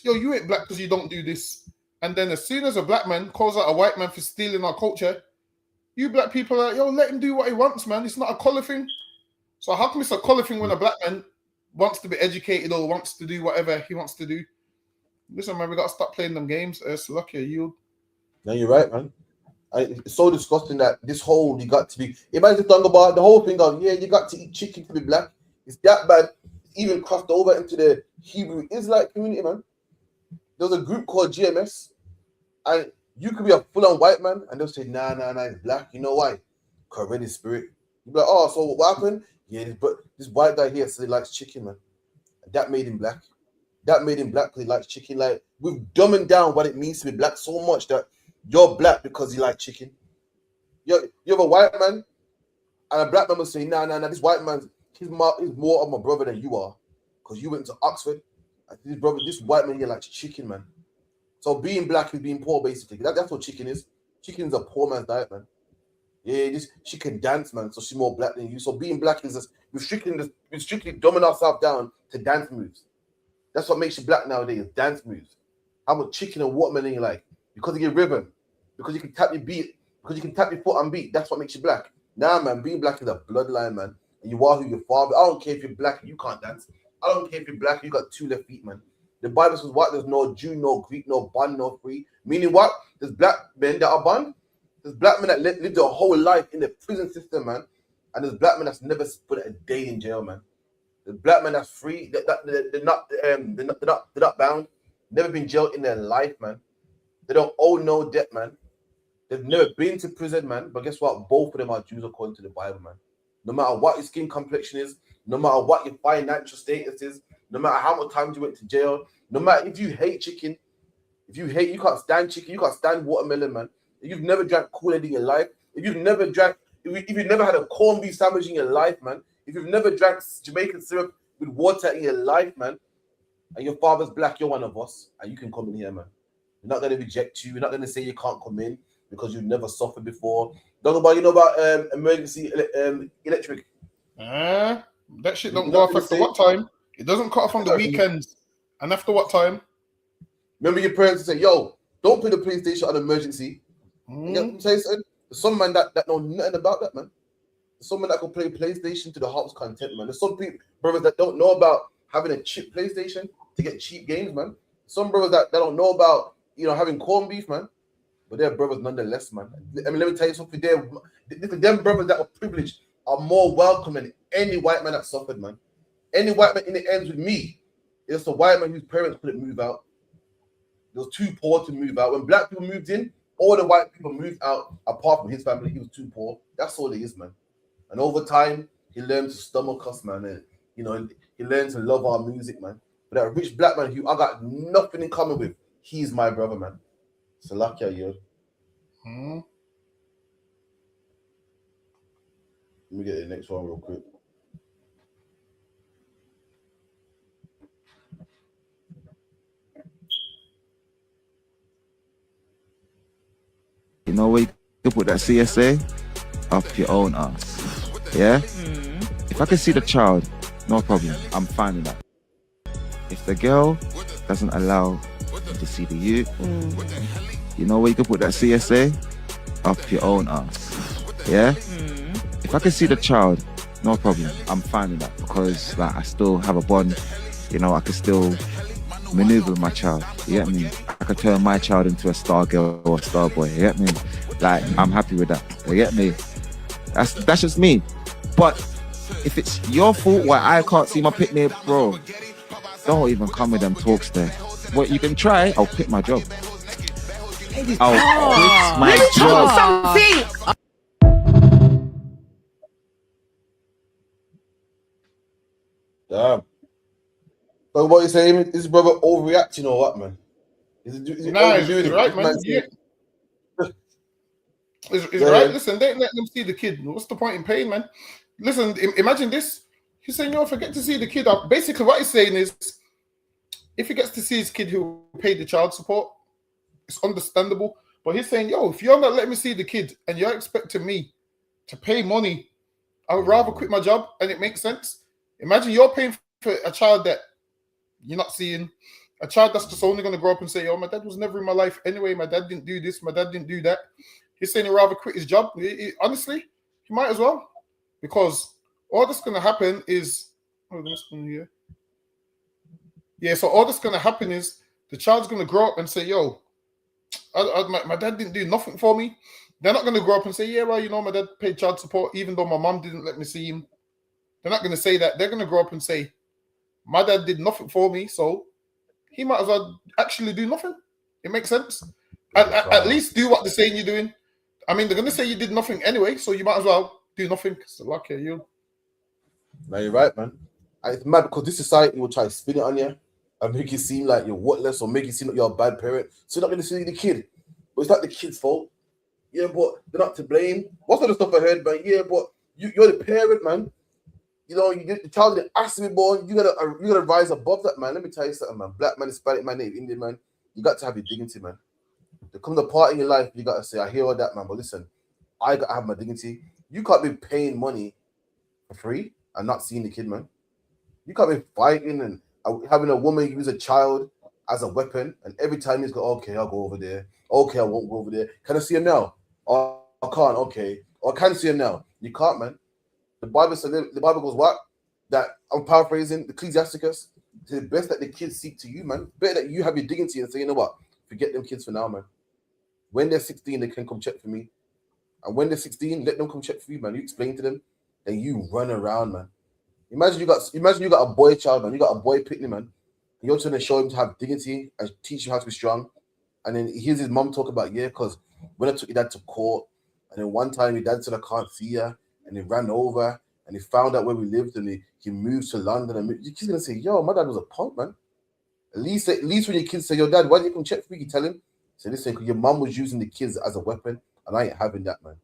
you ain't black because you don't do this. And then as soon as a black man calls out a white man for stealing our culture, you black people are like, yo, let him do what he wants, man. It's not a colour thing. So how come it's a colour thing when a black man wants to be educated or wants to do whatever he wants to do? Listen, man, we got to stop playing them games. It's lucky you. No, you're right, man. It's so disgusting that this whole, you got to be, imagine talking about the whole thing of, yeah, you got to eat chicken to be black. It's that bad. Even crossed over into the Hebrew Israelite community, man. There was a group called GMS, and you could be a full-on white man, and they'll say, nah, it's black. You know why? Because red is spirit. You'll be like, oh, so what happened? Yeah, but this white guy here said he likes chicken, man. And that made him black. That made him black because he likes chicken. Like, we've dumbing down what it means to be black so much that you're black because you like chicken. You have a white man, and a black man will say, nah, this white man, he's more of my brother than you are, because you went to Oxford. This white man here likes chicken, man. So being black is being poor, basically. That's what chicken is. Chicken is a poor man's diet, man. Yeah, she can dance, man. So she's more black than you. So being black is just we're strictly dumbing ourselves down to dance moves. That's what makes you black nowadays. Dance moves. How much chicken and watermelon you like? Because of your rhythm. Because you can tap your beat. Because you can tap your foot and beat. That's what makes you black. Nah, man. Being black is a bloodline, man. And you are who your father. I don't care if you're black and you can't dance. I don't care if you're black and you got 2 left feet, man. The Bible says what? There's no Jew, no Greek, no bond, no free. Meaning what? There's black men that are bond. There's black men that live their whole life in the prison system, man. And there's black men that's never spent a day in jail, man. The black men that's free, they're not bound. Never been jailed in their life, man. They don't owe no debt, man. They've never been to prison, man. But guess what? Both of them are Jews according to the Bible, man. No matter what your skin complexion is, no matter what your financial status is, no matter how much times you went to jail, no matter if you hate chicken, you can't stand chicken, you can't stand watermelon, man. If you've never drank Kool-Aid in your life, if you've never had a corned beef sandwich in your life, man, if you've never drank Jamaican syrup with water in your life, man, and your father's black, you're one of us, and you can come in here, man. We're not going to reject you. We're not going to say you can't come in because you've never suffered before. Don't know about emergency electric. That shit don't go off after what time? It doesn't cut off on the weekends. And after what time? Remember your parents say, yo, don't put the PlayStation on emergency. You know what I'm saying? There's some man that know nothing about that, man. There's some man that can play PlayStation to the heart's content, man. There's some people, brothers that don't know about having a cheap PlayStation to get cheap games, man. Some brothers that don't know about, having corned beef, man. But they're brothers nonetheless, man. I mean, let me tell you something. Them brothers that are privileged are more welcome than any white man that suffered, man. Any white man in the ends with me, it's a white man whose parents couldn't move out. They was too poor to move out. When black people moved in, all the white people moved out, apart from his family. He was too poor. That's all he is, man. And over time, he learned to stomach us, man. And, he learned to love our music, man. But that rich black man who I got nothing in common with, he's my brother, man. Salakia, yo. Let me get the next one real quick. You know where you can put that CSA? Up your own ass. Yeah? If I can see the child, no problem. I'm fine with that. If the girl doesn't allow you to see the youth, you know where you can put that CSA? Up your own ass. Yeah? If I can see the child, no problem. I'm fine with that because I still have a bond. I can still maneuver with my child. You get me? I could turn my child into a star girl or a star boy. You get me? I'm happy with that. You get me? That's just me. But if it's your fault why I can't see my picnic, bro, don't even come with them talks there. What you can try, I'll quit my job. I'll quit my job. Damn. So what you saying? Is brother overreacting or what, man? Is it Nah, overdoing it's it? right, This man. man saying- It's Go right. ahead. Listen, they let them see the kid. What's the point in paying, man? Listen, imagine this. He's saying, yo, if I get to see the kid, basically what he's saying is, if he gets to see his kid who paid the child support, it's understandable. But he's saying, yo, if you're not letting me see the kid and you're expecting me to pay money, I would rather quit my job, and it makes sense. Imagine you're paying for a child that you're not seeing, a child that's just only going to grow up and say, oh, my dad was never in my life anyway. My dad didn't do this. My dad didn't do that. He's saying he'd rather quit his job. Honestly, he might as well. Because all that's going to happen is... Yeah, so all that's going to happen is the child's going to grow up and say, yo, my dad didn't do nothing for me. They're not going to grow up and say, yeah, well, you know, my dad paid child support even though my mom didn't let me see him. They're not going to say that. They're going to grow up and say, my dad did nothing for me, so he might as well actually do nothing. It makes sense. At least do what they're saying you're doing. I mean, they're going to say you did nothing anyway, so you might as well do nothing. So like you. No, you're right, man. And it's mad because this society will try to spin it on you and make you seem like you're worthless or make you seem like you're a bad parent. So you're not going to see the kid. But it's not the kid's fault. Yeah, but they're not to blame. What's all the stuff I heard, man? Yeah, but you're the parent, man. You know, the child that asked to be born, you gotta rise above that, man. Let me tell you something, man. Black man, Hispanic man, Native Indian man, you got to have your dignity, man. There comes a part in your life, you gotta say, I hear all that, man, but listen, I gotta have my dignity. You can't be paying money for free and not seeing the kid, man. You can't be fighting and having a woman use a child as a weapon, and every time he's go, okay, I'll go over there. Okay, I won't go over there. Can I see him now? Oh, I can't. Okay, or I can see him now. You can't, man. The Bible says, the Bible goes what? That I'm paraphrasing, Ecclesiasticus, to the best that the kids seek to you, man. Better that you have your dignity and say, you know what? Forget them kids for now, man. When they're 16, they can come check for me. And when they're 16, let them come check for you, man. You explain to them, then you run around, man. Imagine you got a boy child, man. You got a boy pitney, man. You're trying to show him to have dignity and teach him how to be strong. And then he hears his mom talk about, yeah, because when I took your dad to court, and then one time your dad said, I can't see you. And he ran over and he found out where we lived and he moved to London. And your kid's gonna say, yo, my dad was a punk, man. At least when your kids say, yo, dad, why didn't you come check for me? You tell him, say, listen, because your mom was using the kids as a weapon and I ain't having that, man.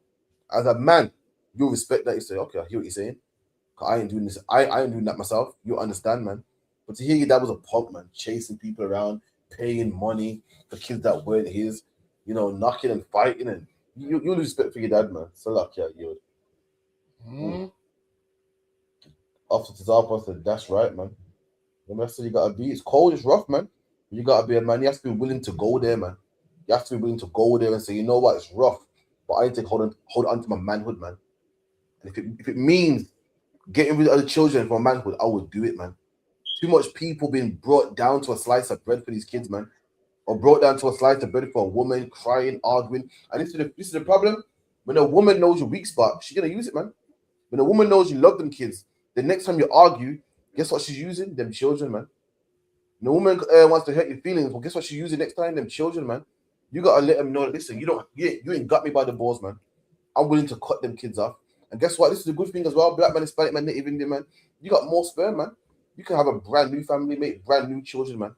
As a man, you'll respect that. You say, okay, I hear what you're saying. I ain't doing this. I ain't doing that myself. You understand, man. But to hear your dad was a punk, man, chasing people around, paying money for kids that weren't his, you know, knocking and fighting, and you'll respect for your dad, man. So like, yeah, you would. Officers up, officer. That's right, man. The message you gotta be. It's cold, it's rough, man. You gotta be a man. You have to be willing to go there, man. You have to be willing to go there and say, you know what, it's rough, but I need to hold on to my manhood, man. And if it means getting rid of other children for manhood, I would do it, man. Too much people being brought down to a slice of bread for these kids, man, or brought down to a slice of bread for a woman crying, arguing. And this is the problem. When a woman knows your weak spot, she's gonna use it, man. When a woman knows you love them kids, the next time you argue, guess what she's using? Them children, man. When a woman wants to hurt your feelings, well, guess what she's using next time? Them children, man. You gotta let them know that, listen, you ain't got me by the balls, man. I'm willing to cut them kids off. And guess what? This is a good thing as well. Black man, Hispanic man, Native Indian man. You got more sperm, man. You can have a brand new family, make brand new children, man.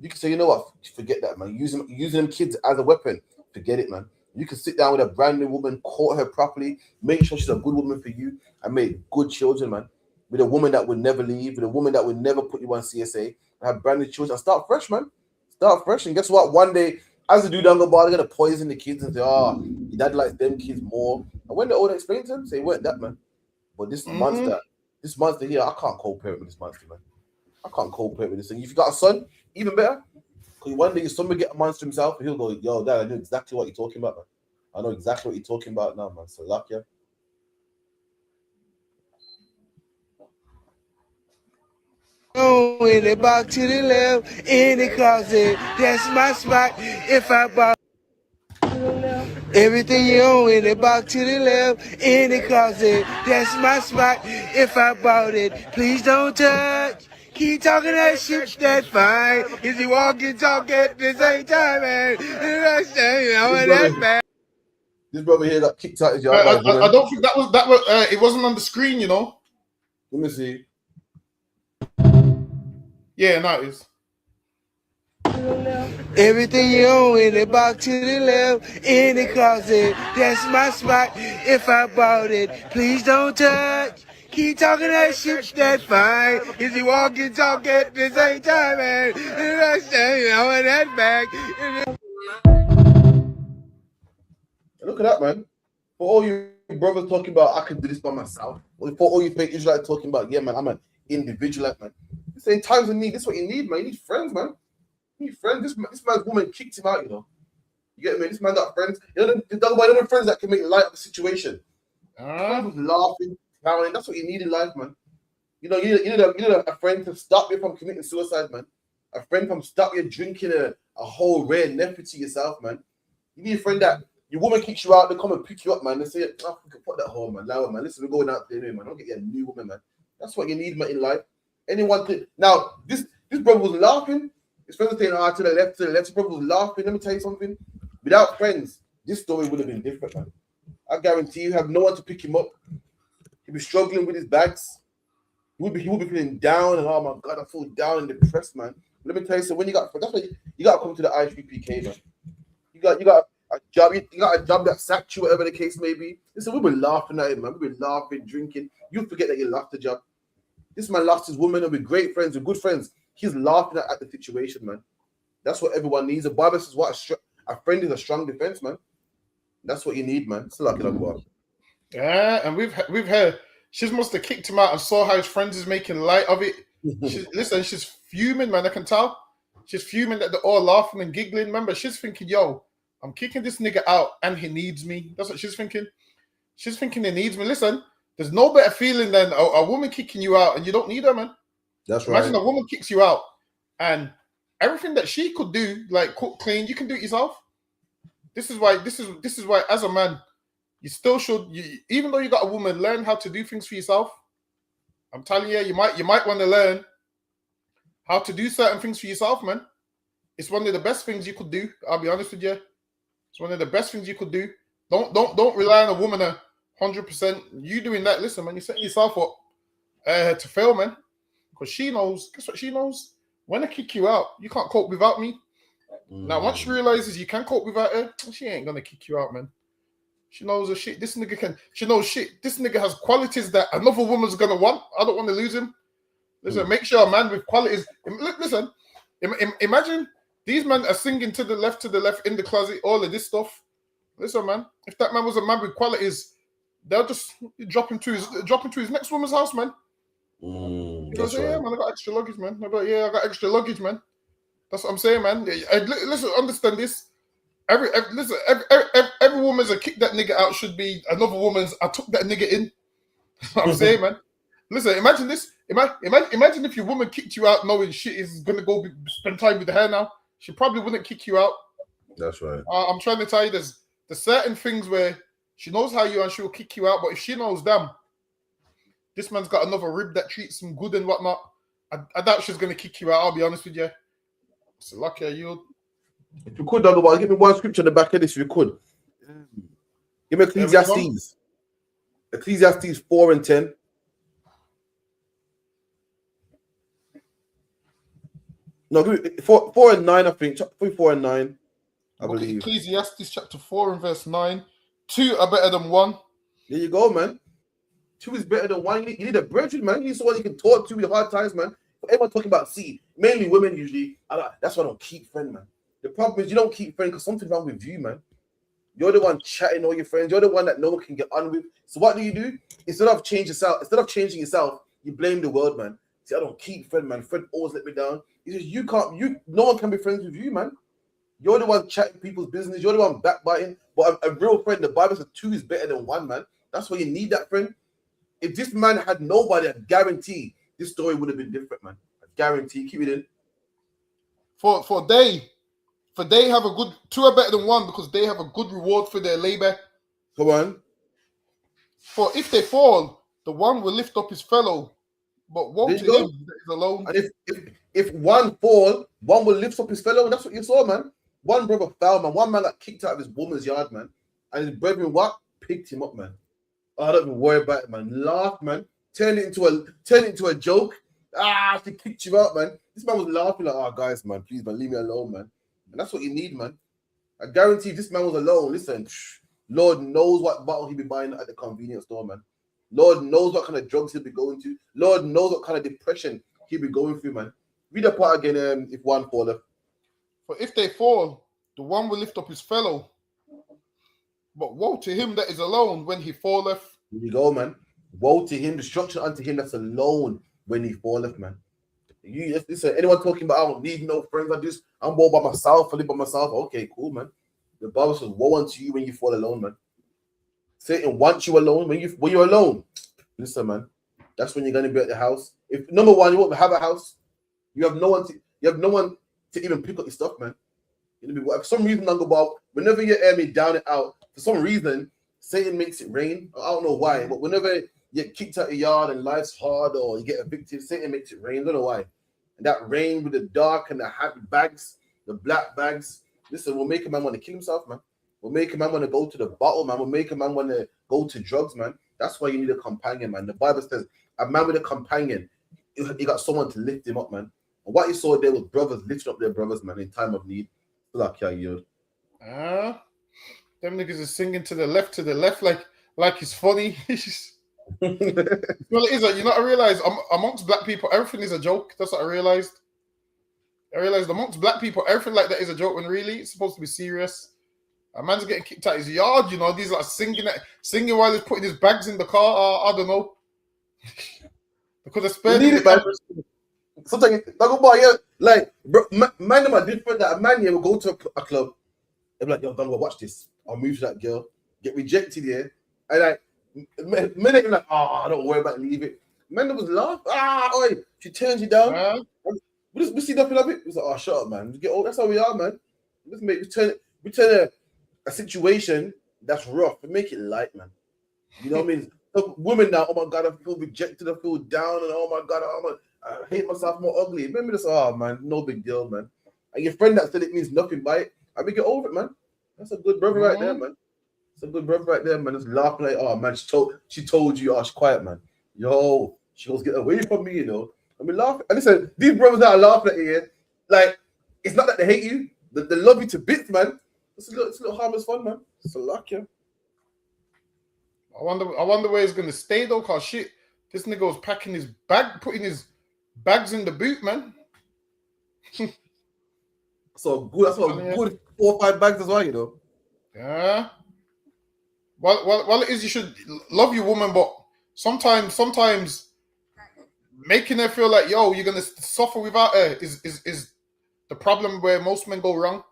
You can say, you know what? Forget that, man. Using them kids as a weapon. Forget it, man. You can sit down with a brand new woman, court her properly, make sure she's a good woman for you, and make good children, man. With a woman that would never leave, with a woman that would never put you on CSA, and have brand new children. And start fresh, man. Start fresh. And guess what? One day, as the dude down the bar, they're gonna poison the kids and say, oh, your dad likes them kids more. And when the older explains to them, say, weren't that, man. But this monster here, I can't co-parent with this monster, man. I can't co-parent with this thing. If you got a son, even better. Because one day your son will get a monster himself, and he'll go, yo, dad, I know exactly what you're talking about, man. I know exactly what you're talking about now, man. So luck, yeah. In the box to the left, in the closet, that's my spot. If I bought everything you own in the box to the left, in the closet, that's my spot. If I bought it, please don't touch. Keep talking that shit, that's fine. Is he walking, talk at the same time, man? This brother here got kicked out his yard. I don't think that was it wasn't on the screen, you know. Let me see. Yeah, no, it is. Everything you own in the box to the left, in the closet, that's my spot. If I bought it, please don't touch. Keep talking that shit, that fine. Is you walking, talk at the same time, man? And I say, I want that back. Look at that, man. For all you brothers talking about, I can do this by myself. For all you fake Israelites talking about, yeah, man, I'm an individualite, man. In times of need, this is what you need, man. You need friends, man. You need friends. This man's woman kicked him out, you know. You get me? This man got friends. You know, the friends that can make light of the situation. Laughing, clowning. That's what you need in life, man. You know, you need a friend to stop you from committing suicide, man. A friend from stop you drinking a whole rare nephew to yourself, man. You need a friend that your woman kicks you out, they come and pick you up, man. They say, oh, put that home, man. Allow it, man. Listen, we're going out there, man. Don't get you a new woman, man. That's what you need, man, in life. Anyone to now, this brother was laughing. His friends were saying, to the left. His brother was laughing. Let me tell you something. Without friends, this story would have been different, man. I guarantee you have no one to pick him up. He'd be struggling with his bags. He would be feeling down and, oh my God, I feel down and depressed, man. Let me tell you, so when you got, that's why you got to come to the I.S.U.P.K, man. You got a job, you got a job that sacked you, whatever the case may be. Listen, we've been laughing at him, man. We've been laughing, drinking. You forget that you lost the job. This man lost his woman and we're great friends, we're good friends. He's laughing at the situation, man. That's what everyone needs. The Bible says a friend is a strong defense, man. That's what you need, man. It's lucky like what. Yeah, and we've heard she must have kicked him out and saw how his friends is making light of it. She's fuming, man. I can tell. She's fuming that they're all laughing and giggling. Remember, she's thinking, yo, I'm kicking this nigga out and he needs me. That's what she's thinking. She's thinking he needs me. Listen, there's no better feeling than a woman kicking you out and you don't need her, man. That's right. Imagine a woman kicks you out and everything that she could do, like cook, clean, you can do it yourself. This is why as a man, you still should, even though you got a woman, learn how to do things for yourself. I'm telling you, you might want to learn how to do certain things for yourself, man. It's one of the best things you could do. I'll be honest with you. It's one of the best things you could do. Don't rely on a woman 100%. You doing that, listen, man, you're setting yourself up to fail, man. Because she knows, guess what she knows? When I kick you out, you can't cope without me. Now, once she realizes you can cope without her, she ain't gonna kick you out, man. She knows the shit. This nigga can. She knows shit. This nigga has qualities that another woman's gonna want. I don't want to lose him. Listen, make sure a man with qualities. Listen, imagine these men are singing to the left in the closet, all of this stuff. Listen, man, if that man was a man with qualities, they'll just drop him to his next woman's house, man. Because yeah, man, I got extra luggage, man. I got extra luggage, man. That's what I'm saying, man. Listen, understand this. Every woman's a kick that nigga out should be another woman's I took that nigga in. I'm saying, man. Listen, imagine this. Imagine if your woman kicked you out knowing shit is gonna go spend time with her now. She probably wouldn't kick you out. That's right. I'm trying to tell you, there's certain things where she knows how you and she'll kick you out, but if she knows, damn, this man's got another rib that treats him good and whatnot, I doubt she's gonna kick you out. I'll be honest with you. So lucky you. If you could, Dogger, give me one scripture on the back of this, if you could. Give me Ecclesiastes. Ecclesiastes 4 and 10. No, give me 4 and 9, I think. 4 and 9, I believe. Ecclesiastes chapter 4 and verse 9. 2 are better than 1. There you go, man. 2 is better than 1. You need a brethren, man. You need someone you can talk to with hard times, man. Everyone talking about mainly women usually. That's why I don't keep friends, man. The problem is you don't keep friends because something's wrong with you, man. You're the one chatting all your friends. You're the one that no one can get on with. So what do? Instead of changing yourself, you blame the world, man. See, I don't keep friends, man. Friend always let me down. It's just no one can be friends with you, man. You're the one chatting people's business. You're the one backbiting. But a real friend, the Bible says 2 is better than 1, man. That's why you need that friend. If this man had nobody, I guarantee this story would have been different, man. I guarantee. Keep it in. For they have a good 2 are better than 1 because they have a good reward for their labor. Come on. For if they fall, the one will lift up his fellow, but woe to him that is alone. And if one fall, one will lift up his fellow. That's what you saw, man. One brother fell, man. One man got kicked out of his woman's yard, man. And his brethren picked him up, man. Oh, I don't even worry about it, man. Laugh, man. Turn it into a joke. She kicked you out, man. This man was laughing like, guys, man, please, man, leave me alone, man. And that's what you need, man. I guarantee this man was alone. Listen, Lord knows what bottle he'd be buying at the convenience store, man. Lord knows what kind of drugs he'll be going to. Lord knows what kind of depression he'll be going through, man. Read the part again, if one falleth. For if they fall, the one will lift up his fellow. But woe to him that is alone when he falleth. Here you go, man. Woe to him, destruction unto him that's alone when he falleth, man. You listen, anyone talking about I don't need no friends, I'm all by myself, I live by myself. Okay, cool, man. The Bible says, woe unto you when you fall alone, man. Satan wants you alone when you're alone. Listen, man, that's when you're gonna be at the house. If number one, you won't have a house, you have no one to even pick up your stuff, man. For some reason, whenever you're down and out, for some reason, Satan makes it rain. I don't know why, but whenever you get kicked out of your yard and life's hard or you get evicted, Satan makes it rain. I don't know why. And that rain with the dark and the happy bags, the black bags, listen, will make a man want to kill himself, man. Will make a man want to go to the bottle, man. Will make a man want to go to drugs, man. That's why you need a companion, man. The Bible says a man with a companion, he got someone to lift him up, man. And what you saw there was brothers lifting up their brothers, man, in time of need. Like you. Them niggas are singing to the left, like it's funny. Well, it is. You know what I realized? Amongst black people, everything is a joke. That's what I realized. I realized amongst black people, everything like that is a joke when really it's supposed to be serious. A man's getting kicked out his yard, you know. These like singing while he's putting his bags in the car. I don't know. Because I spared it, man. Sometimes, like, bro, man, them are different. That a man here will go to a club and be like, yo, don't go watch this. I'll move to that girl, get rejected here. And like, men ain't like, I don't worry about it, leave it. Man, was laugh. Oi, she turns you down. We see nothing of it. It's like, shut up, man. Get old. That's how we are, man. We turn a situation that's rough and make it light, man. You know what I mean? Women now, oh my God, I feel rejected, I feel down, and oh my God, I hate myself more ugly. Remember this, man, no big deal, man. And your friend that said it means nothing by it, I mean, get over it, man. That's a good brother right there, man. It's a good brother right there, man. Just laughing like, man, she told you, she's quiet, man. Yo, she goes, get away from me, you know. I mean, laughing. And listen, these brothers that are laughing at you, like, it's not that they hate you, they love you to bits, man. It's a little harmless fun, man. It's a luck, yeah. I wonder where he's gonna stay though, cause shit, this nigga was packing his bag, putting his bags in the boot, man. So good. That's what good 4 or 5 bags as well, you know. Yeah. Well, it is. You should love your woman, but sometimes making her feel like you're gonna suffer without her is the problem where most men go wrong.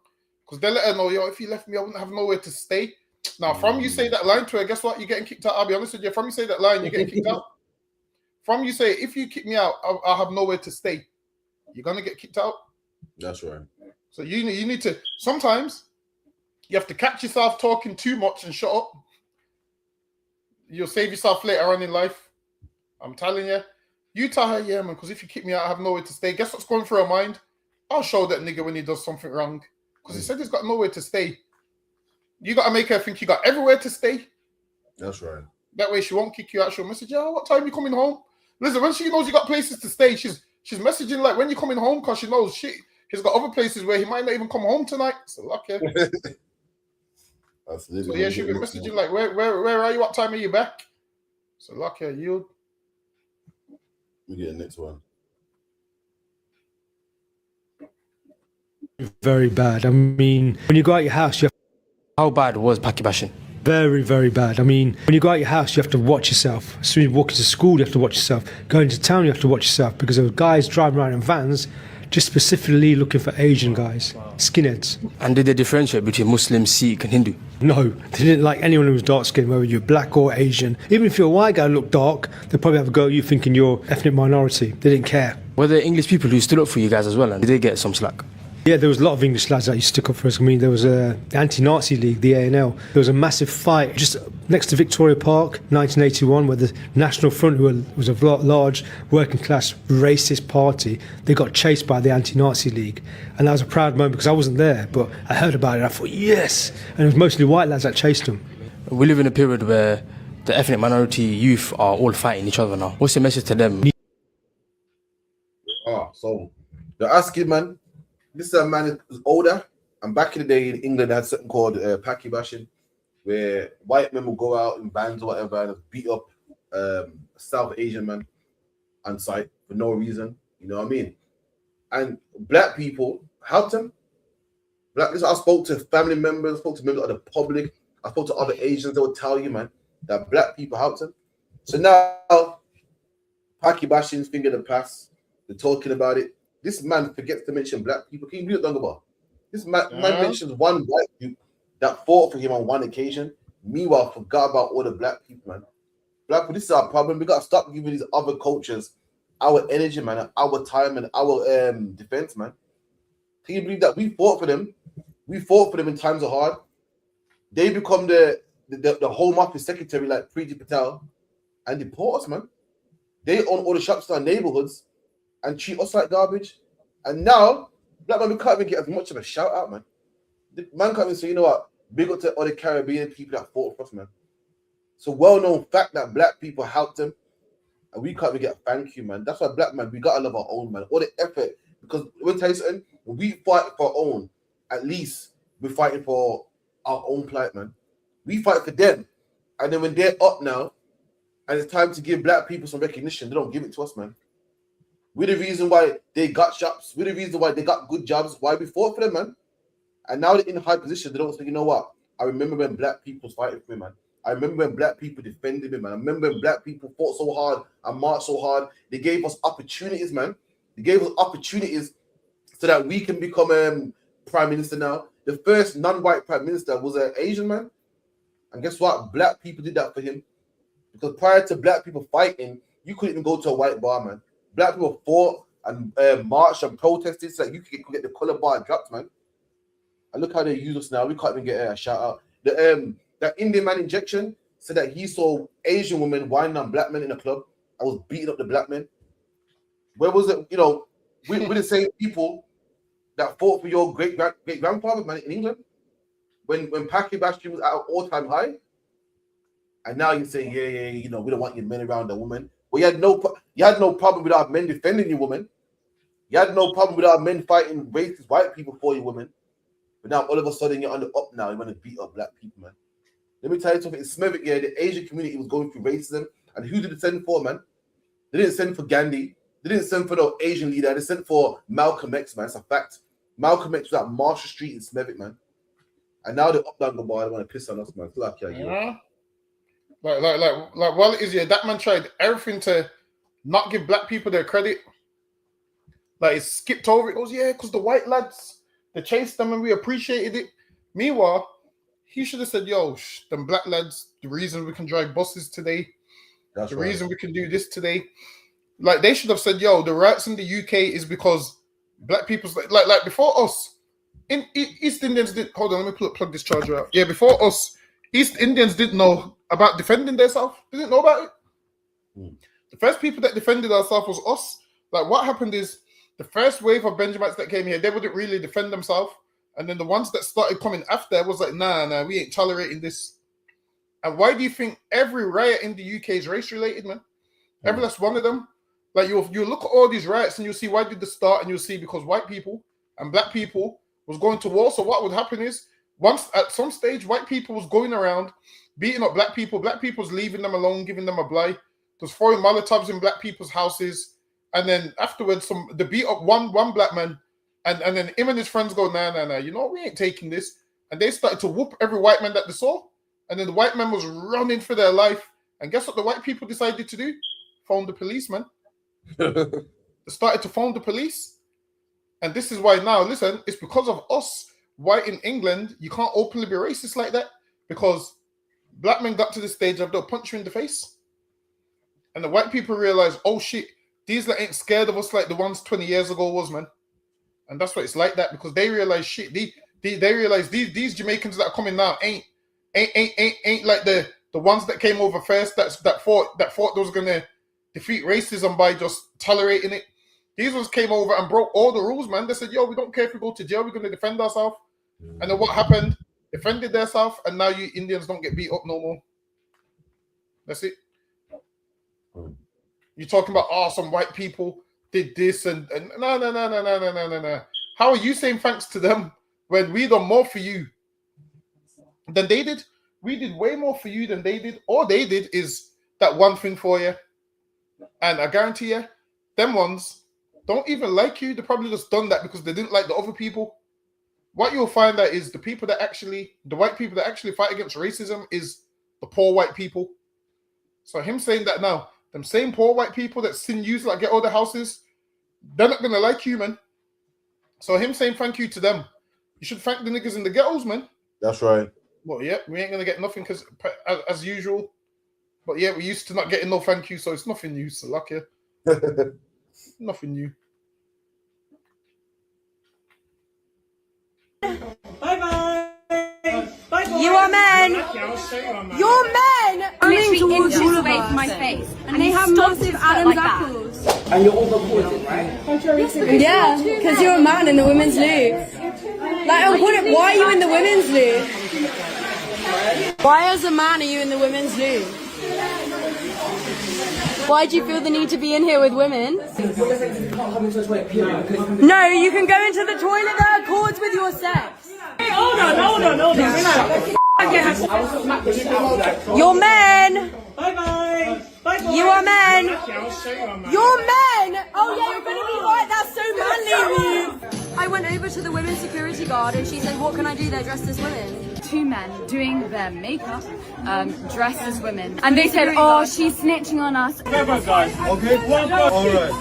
Because they let her know, if you left me, I wouldn't have nowhere to stay. Now, from you say that line to her, guess what? You're getting kicked out. I'll be honest with you. From you say that line, you're getting kicked out. From you say, if you kick me out, I'll have nowhere to stay. You're gonna get kicked out. That's right. So you need to. Sometimes you have to catch yourself talking too much and shut up. You'll save yourself later on in life. I'm telling you. You tell her, yeah, man. Because if you kick me out, I have nowhere to stay. Guess what's going through her mind? I'll show that nigga when he does something wrong. Because he said he's got nowhere to stay. You got to make her think you got everywhere to stay. That's right. That way she won't kick you out. She'll message you, what time you coming home? Listen, when she knows you got places to stay, she's messaging like when you coming home because she knows shit. He's got other places where he might not even come home tonight. So lucky. So yeah, she'll be messaging like, where are you? What time are you back? So lucky, you. We get the next one. Very bad. I mean, when you go out your house, how bad was Paki bashing? Very, very bad. I mean, when you go out your house, you have to watch yourself. As soon as you walk into school, you have to watch yourself. Going to town, you have to watch yourself because there were guys driving around in vans just specifically looking for Asian guys, skinheads. And did they differentiate between Muslim, Sikh and Hindu? No, they didn't like anyone who was dark skinned, whether you're black or Asian. Even if you're a white guy and look dark, they'll probably have a go at you thinking you're ethnic minority. They didn't care. Were there English people who stood up for you guys as well, and did they get some slack? Yeah, there was a lot of English lads that used to stick up for us. I mean, there was the Anti-Nazi League, the ANL. There was a massive fight just next to Victoria Park, 1981, where the National Front, who was a large working-class racist party, they got chased by the Anti-Nazi League. And that was a proud moment because I wasn't there, but I heard about it and I thought, yes! And it was mostly white lads that chased them. We live in a period where the ethnic minority youth are all fighting each other now. What's your message to them? So they're asking, man. This is a man who's older. And back in the day in England, they had something called Paki bashing, where white men will go out in bands or whatever and beat up South Asian man on sight for no reason. You know what I mean? And black people helped him. I spoke to family members, I spoke to members of the public, I spoke to other Asians that would tell you, man, that black people helped him. So now, Paki bashing's finger in the past. They're talking about it. This man forgets to mention black people. Can you believe what I'm about? This man mentions one white dude that fought for him on one occasion. Meanwhile, forgot about all the black people, man. Black people, this is our problem. We got to stop giving these other cultures our energy, man, our time, and our defense, man. Can you believe that we fought for them? We fought for them in times of hard. They become the Home Office secretary like Preeti Patel and deport us, man. They own all the shops in our neighborhoods and treat us like garbage. And now, black man, we can't even get as much of a shout out, man. The man can't even say, you know what, big up to all the Caribbean people that fought for us, man. It's a well-known fact that black people helped them, and we can't even get a thank you, man. That's why black man, we gotta love our own, man. All the effort, because let me tell you something, when we fight for our own, at least we're fighting for our own plight, man. We fight for them, and then when they're up now, and it's time to give black people some recognition, they don't give it to us, man. We're the reason why they got shops. We're the reason why they got good jobs. Why we fought for them, man. And now they're in high position. They don't say, you know what? I remember when black people was fighting for me, man. I remember when black people defended me, man. I remember when black people fought so hard and marched so hard. They gave us opportunities, man. They gave us opportunities so that we can become prime minister now. The first non-white prime minister was an Asian man. And guess what? Black people did that for him. Because prior to black people fighting, you couldn't even go to a white bar, man. Black people fought and marched and protested so that you could get the color bar dropped, man. And look how they use us now. We can't even get a shout out. That Indian man injection said that he saw Asian women whining on black men in a club. I was beating up the black men. Where was it? You know, we're the same people that fought for your great grandfather, man, in England. When Paki bashing was at an all-time high. And now you're saying, yeah, you know, we don't want your men around the woman. Well, you had no problem with our men defending you, woman. You had no problem with our men fighting racist white people for you, woman. But now all of a sudden you're on the up now. You want to beat up black people, man. Let me tell you something. In Smethwick, yeah, the Asian community was going through racism. And who did it send for, man? They didn't send for Gandhi. They didn't send for no Asian leader. They sent for Malcolm X, man. It's a fact. Malcolm X was at Marshall Street in Smethwick, man. And now they're up down the bar. They want to piss on us, man. It's like, yeah. Like, well, it is, yeah, that man tried everything to not give black people their credit. Like, it skipped over it. Goes, yeah, because the white lads, they chased them and we appreciated it. Meanwhile, he should have said, yo, them black lads, the reason we can drive buses today, the reason we can do this today. Like, they should have said, yo, the riots in the UK is because black people's, like before us, in East Indians did, hold on, let me plug this charger out. Yeah, before us, East Indians didn't know about defending themselves. They didn't know about it. The first people that defended ourselves was us. Like, what happened is the first wave of Benjamites that came here, they wouldn't really defend themselves. And then the ones that started coming after was like, nah, we ain't tolerating this. And why do you think every riot in the UK is race-related, man? Every last one of them. Like, you look at all these riots and you'll see why did they start, and you'll see because white people and black people was going to war. So what would happen is, once at some stage, white people was going around beating up black people's leaving them alone, giving them a blight, just throwing Molotovs in black people's houses, and then afterwards, they beat up one black man, and then him and his friends go, nah, you know, we ain't taking this, and they started to whoop every white man that they saw, and then the white man was running for their life, and guess what the white people decided to do? Phone the police, man. They started to phone the police, and this is why now, listen, it's because of us, white in England, you can't openly be racist like that, because black men got to the stage of they'll punch you in the face. And the white people realize, oh shit, these that ain't scared of us like the ones 20 years ago was, man. And that's why it's like that, because they realize shit. They realize these Jamaicans that are coming now ain't like the ones that came over first that thought they was gonna defeat racism by just tolerating it. These ones came over and broke all the rules, man. They said, yo, we don't care if we go to jail, we're gonna defend ourselves. And then what happened? Defended themselves, and now you Indians don't get beat up no more. That's it. You're talking about some white people did this and no. How are you saying thanks to them when we done more for you than they did? We did way more for you than they did. All they did is that one thing for you. And I guarantee you, them ones don't even like you. They probably just done that because they didn't like the other people. What you'll find that is the white people that actually fight against racism is the poor white people. So him saying that now, them same poor white people that sin you like get all the houses, they're not gonna like you, man. So him saying thank you to them, you should thank the niggas in the ghettos, man. That's right. Well, yeah, we ain't gonna get nothing because as usual. But yeah, we used to not getting no thank you, so it's nothing new. So lucky, nothing new. You are men. You're men. Running towards all of us. My face. And they have massive Adam's apples. And you're all supported, right? Yeah, because you're a man in the women's league. Like, why are you in the women's league? Why as a man are you in the women's league? Why do you feel the need to be in here with women? No, you can go into the toilet that accords with your sex. Hold on. You're men. Bye. You are men. You're men. Oh yeah, you're gonna be right. That's so manly of you. I went over to the women's security guard and she said, "What can I do? They're dressed as women." 2 men doing their makeup, dressed as women, and they said, "Oh, she's snitching on us." Guys, okay? All right.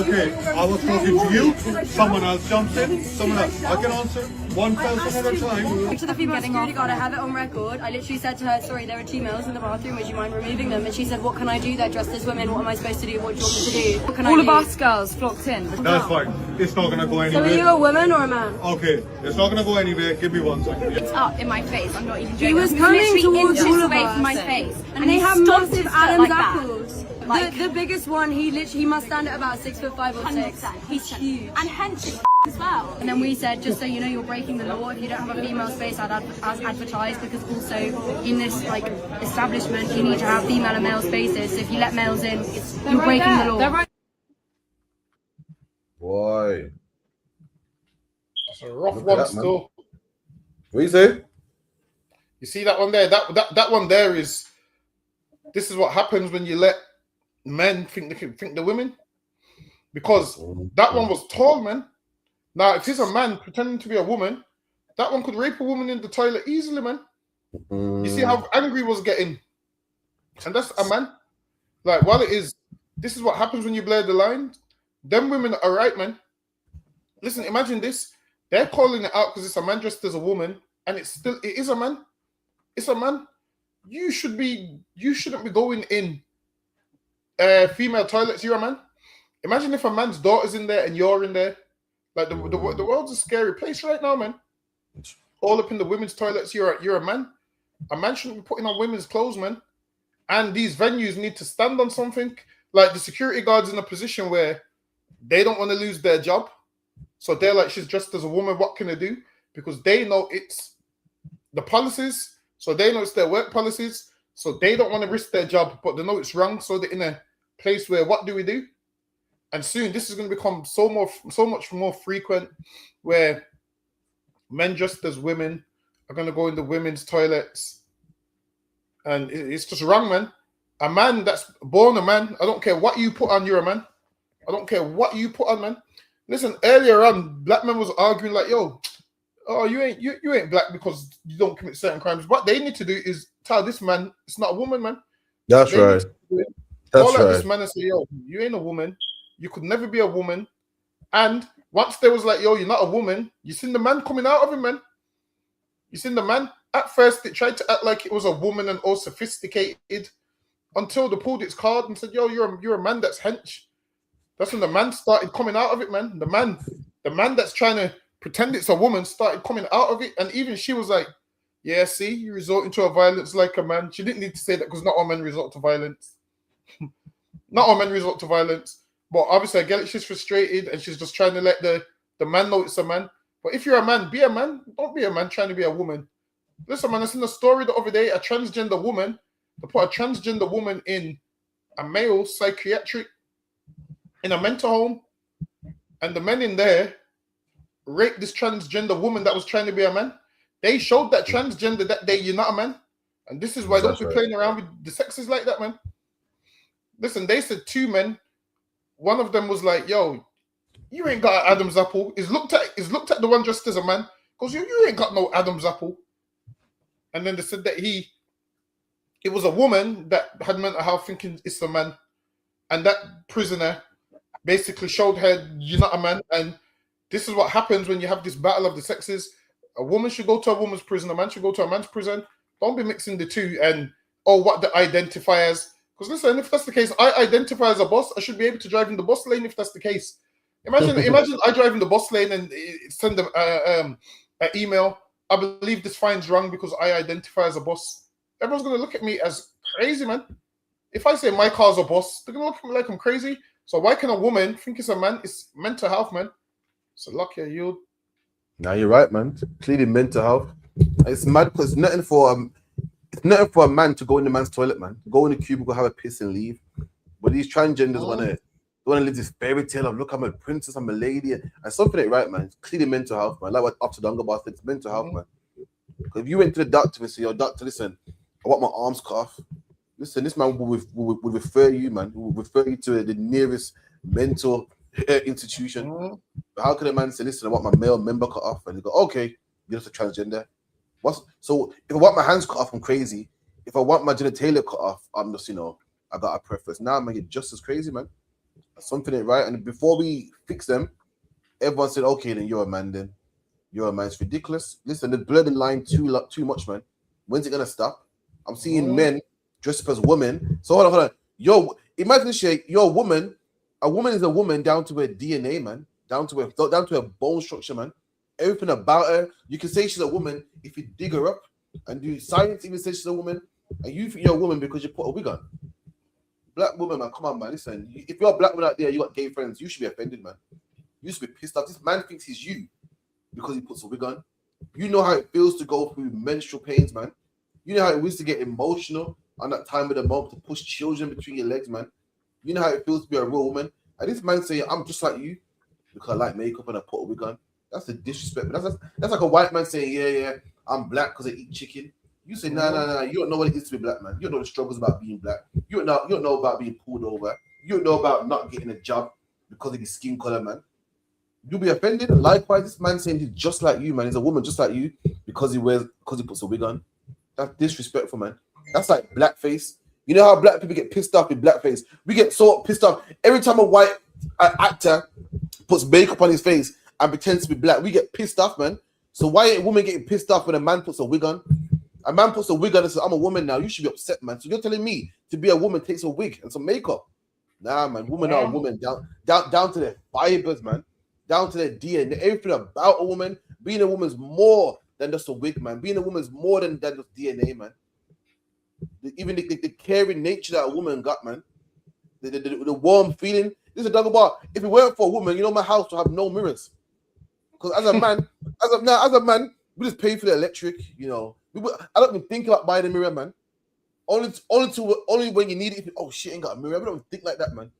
Okay, I was talking to you. Someone else jumps in. Someone else. I can answer one person at a time. To the female security guard, I have it on record. I literally said to her, "Sorry, there are 2 males in the bathroom. Would you mind removing them?" And she said, "What can I do? They're dressed as women. What am I supposed to do? What do you want me to do? What can I do?" All of us girls flocked in. That's fine. It's not gonna go So anywhere. are you a woman or a man? Okay, it's not gonna go anywhere. Give me 1 second. It's up in my face. I'm not even joking. He was I'm coming literally towards inches all of away us. from my face, And they he have stomped massive his foot Adam's like that. apples. Like- the biggest one, he must stand at about 6'5" or 6. He's huge. And hench as well. And then we said, just so you know, you're breaking the law if you don't have a female space as advertised, because also in this establishment you need to have female and male spaces. So if you let males in, you're breaking the law. Boy, That's a rough Look at one that, man. still. what you say? You see that one there? That one there is. This is what happens when you let men think they can think the women, because that one was tall, man. Now, if he's a man pretending to be a woman, that one could rape a woman in the toilet easily, man. You see how angry he was getting, and that's a man. Like, while it is, this is what happens when you blur the line. Them women are right, man. Listen, imagine this. They're calling it out because it's a man dressed as a woman, and it is a man. It's a man. You shouldn't be going in female toilets. You're a man. Imagine if a man's daughter's in there and you're in there. Like the world's a scary place right now, man. All up in the women's toilets. You're a man. A man shouldn't be putting on women's clothes, man. And these venues need to stand on something. Like the security guards in a position where they don't want to lose their job. So they're like, she's dressed as a woman, what can I do? Because they know it's the policies, so they know it's their work policies, so they don't want to risk their job, but they know it's wrong, so they're in a place where what do we do? And soon this is going to become so much more frequent, where men dressed as women are going to go in the women's toilets. And it's just wrong, man. A man that's born a man, I don't care what you put on, you're a man. I don't care what you put on, man. Listen, earlier on, black men was arguing like, yo, oh, you ain't black because you don't commit certain crimes. What they need to do is tell this man it's not a woman, man. That's right. Call out this man and say, yo, you ain't a woman. You could never be a woman. And once they was like, yo, you're not a woman, you seen the man coming out of him, man. You seen the man. At first, it tried to act like it was a woman and all sophisticated, until they pulled its card and said, yo, you're a man that's hench. That's when the man started coming out of it, man. The man that's trying to pretend it's a woman started coming out of it. And even she was like, yeah, see, you resorting to a violence like a man. She didn't need to say that because not all men resort to violence. Not all men resort to violence. But obviously, I get it. She's frustrated and she's just trying to let the man know it's a man. But if you're a man, be a man. Don't be a man trying to be a woman. Listen, man, I seen a story the other day, a transgender woman. They put a transgender woman in a male psychiatric in a mental home, and the men in there raped this transgender woman that was trying to be a man. They showed that transgender that day you're not a man, and this is why don't be playing around with the sexes like that, man. Listen, they said 2 men. One of them was like, "Yo, you ain't got an Adam's apple." Is looked at the one dressed as a man, because you ain't got no Adam's apple. And then they said that it was a woman that had mental health thinking it's a man, and that prisoner basically showed her you're not a man. And this is what happens when you have this battle of the sexes. A woman should go to a woman's prison, a man should go to a man's prison. Don't be mixing the two and what the identifiers. Because listen, if that's the case, I identify as a boss. I should be able to drive in the bus lane if that's the case. Imagine I drive in the bus lane and send them an email. I believe this fine's wrong because I identify as a boss. Everyone's going to look at me as crazy, man. If I say my car's a boss, they're going to look at me like I'm crazy. So why can a woman think it's a man? It's mental health, man. So luck here, you. Now you're right, man. Clearly mental health. It's mad because it's nothing for a man to go in the man's toilet, man. Go in the cubicle, have a piss and leave. But these transgenders want to live this fairy tale of, look, I'm a princess, I'm a lady, and something ain't right, man. It's clearly mental health, man. Like what up to the Dunga said, it's mental health, man. Because if you went to the doctor and say, "Yo, doctor, listen, I want my arms cut off," listen, this man will refer you, man. Will refer you to the nearest mental institution. But how could a man say, "Listen, I want my male member cut off," and they go, "Okay, you're just a transgender." So if I want my hands cut off, I'm crazy. If I want my genitalia cut off, I'm just, I got a preference. Now I'm just as crazy, man. Something ain't right. And before we fix them, everyone said, "Okay, then you're a man. Then you're a man." It's ridiculous. Listen, the blurring line too much, man. When's it gonna stop? I'm seeing men dressed up as women. So hold on. Imagine this shit. You're a woman. A woman is a woman down to her DNA, man. Down to her bone structure, man. Everything about her. You can say she's a woman if you dig her up and do science. Even say she's a woman, and you think you're a woman because you put a wig on. Black woman, man. Come on, man. Listen, if you're a black woman out there, you got gay friends, you should be offended, man. You should be pissed off. This man thinks he's you because he puts a wig on. You know how it feels to go through menstrual pains, man. You know how it feels to get emotional on that time of the month, to push children between your legs, man. You know how it feels to be a real woman. And this man saying, "I'm just like you because I like makeup and I put a wig on." That's a disrespect. That's like a white man saying, "Yeah, I'm black because I eat chicken." You say, "Nah. You don't know what it is to be black, man. You don't know the struggles about being black. You don't know about being pulled over. You don't know about not getting a job because of your skin color, man." You'll be offended. Likewise, this man saying he's just like you, man. He's a woman just like you because he puts a wig on. That's disrespectful, man. That's like blackface. You know how black people get pissed off with blackface? We get so pissed off every time a white actor puts makeup on his face and pretends to be black. We get pissed off, man. So why ain't women getting pissed off when a man puts a wig on? A man puts a wig on and says, "I'm a woman now." You should be upset, man. So you're telling me to be a woman takes a wig and some makeup? Nah, man. Women are a woman down to their fibers, man. Down to their DNA. Everything about a woman. Being a woman's more than just a wig, man. Being a woman's more than just DNA, man. Even the caring nature that a woman got, man. The warm feeling. This is a dog about. If it weren't for a woman, my house would have no mirrors. Because as a man, we just pay for the electric. I don't even think about buying a mirror, man. Only when you need it. Oh shit, ain't got a mirror. We don't think like that, man.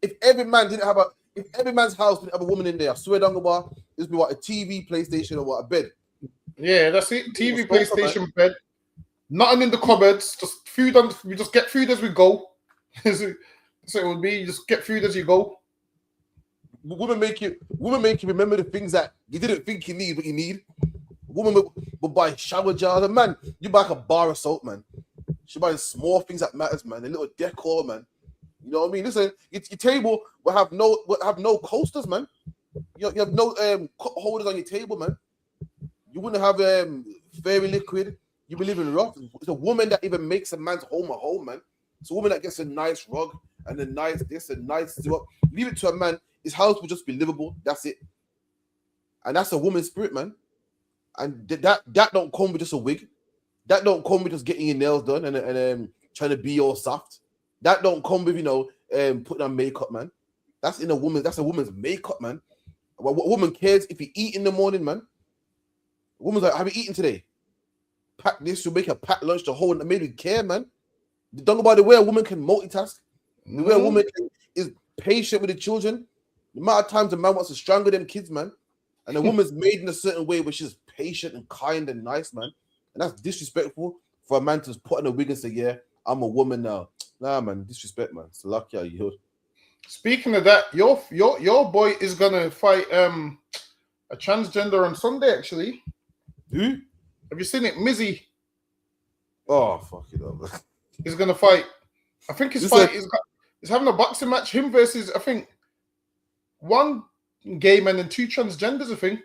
If every man's house didn't have a woman in there, I swear, Dungaba, it'd be what, a TV, PlayStation, or what, a bed. Yeah, that's it. TV, PlayStation, bed. Nothing in the cupboards. Just food. We just get food as we go. So it would be. You just get food as you go. Women make you remember the things that you didn't think you need, but you need. Woman will buy shower jars. And man, you buy like a bar of soap, man. She buys small things that matters, man. A little decor, man. You know what I mean? Listen, your table will have no coasters, man. You have no cup holders on your table, man. You wouldn't have fairy liquid. You be living rough. It's a woman that even makes a man's home a home, man. It's a woman that gets a nice rug and a nice this and nice do. Leave it to a man. His house will just be livable. That's it. And that's a woman's spirit, man. And that don't come with just a wig. That don't come with just getting your nails done and trying to be all soft. That don't come with putting on makeup, man. That's a woman's makeup, man. What woman cares if you eat in the morning, man? A woman's like, "Have you eaten today?" Pack this, you make a packed lunch to hold and maybe care, man. Don't know about the way a woman can multitask. The way a woman patient with the children. The amount of times a man wants to strangle them kids, man, and a woman's made in a certain way where she's patient and kind and nice, man, and that's disrespectful for a man to just put on a wig and say, "Yeah, I'm a woman now." Nah, man, disrespect, man. It's lucky you. Speaking of that, your boy is gonna fight a transgender on Sunday. Actually, who? Have you seen it, Mizzy? Oh, fuck it up, man. He's gonna fight. I think his fight is having a boxing match. Him versus, I think, one gay man and 2 transgenders. I think.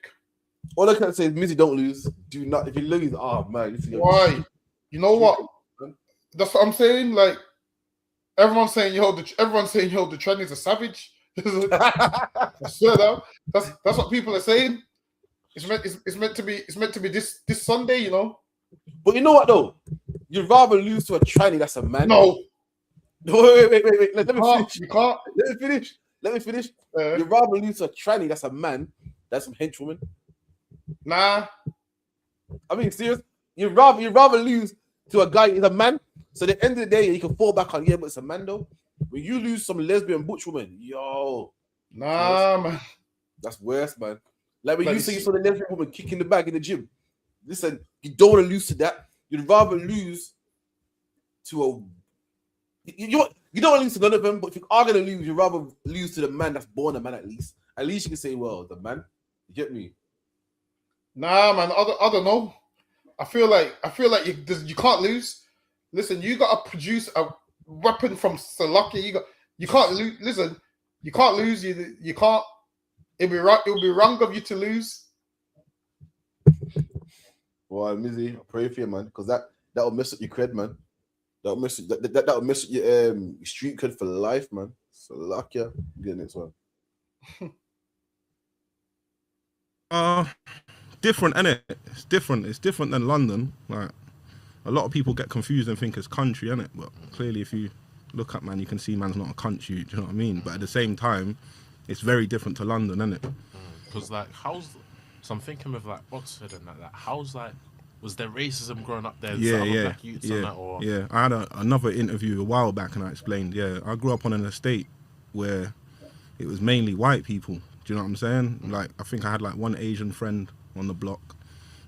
All I can say is, Mizzy, don't lose. Do not. If you lose, man. Why? You know what? That's what I'm saying. Like everyone's saying, the trend is a savage. I swear though. That's what people are saying. It's meant to be this Sunday, you know. But you know what though? You'd rather lose to a tranny that's a man. No. Wait. Let me finish. You can't. Let me finish. You'd rather lose to a tranny that's a man that's some henchwoman. Nah. I mean, serious. You'd rather lose to a guy who's a man. So at the end of the day, you can fall back on, but it's a man though. When you lose some lesbian butch woman, man, that's worse, man. Like when you say you saw the lesbian woman kicking the bag in the gym. Listen, you don't want to lose to that. You'd rather lose to you don't want to lose to none of them. But if you are gonna lose, you'd rather lose to the man that's born a man at least. At least you can say, well, the man. You get me? Nah, man. I don't know. I feel like you can't lose. Listen, you gotta produce a weapon from Salaki. You can't lose. Listen, you can't lose. You can't. It'll be wrong of you to lose. Well, Mizzy, I pray for you, man, because that'll mess up your cred, man. That'll mess up your street cred for life, man. Salaki, get next one. Different, innit? It's different. It's different than London. Like, a lot of people get confused and think it's country, innit? But clearly, if you look at man, you can see man's not a country. Do you know what I mean? But at the same time, it's very different to London, innit? Because like, so I'm thinking of like Oxford and like that. How's like, was there racism growing up there? Black youths and that, or? Yeah. I had another interview a while back, and I explained. Yeah, I grew up on an estate where it was mainly white people. Do you know what I'm saying? Like, I think I had like one Asian friend on the block.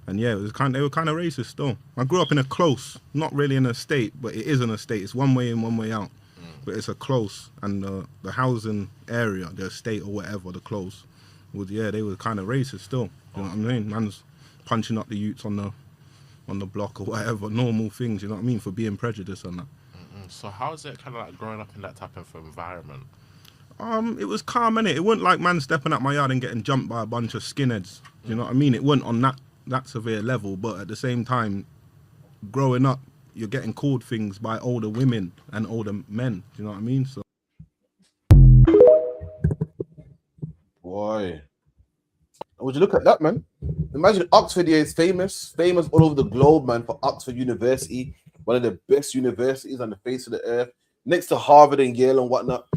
And yeah, they were kind of racist still. I grew up in a close, not really an estate, but it is an estate. It's one way in, one way out. But it's a close, and the housing area, the estate or whatever, the close, they were kind of racist still. You know what I mean? Man's punching up the youths on the block or whatever, normal things. You know what I mean? For being prejudiced on that. So how is it kind of like growing up in that type of environment? It was calm, innit? It wasn't like man stepping out my yard and getting jumped by a bunch of skinheads. Do you know what I mean? It wasn't on that severe level, but at the same time, growing up, you're getting called things by older women and older men. Do you know what I mean? So, boy, would you look at that, man? Imagine Oxford here is famous all over the globe, man, for Oxford University, one of the best universities on the face of the earth, next to Harvard and Yale and whatnot.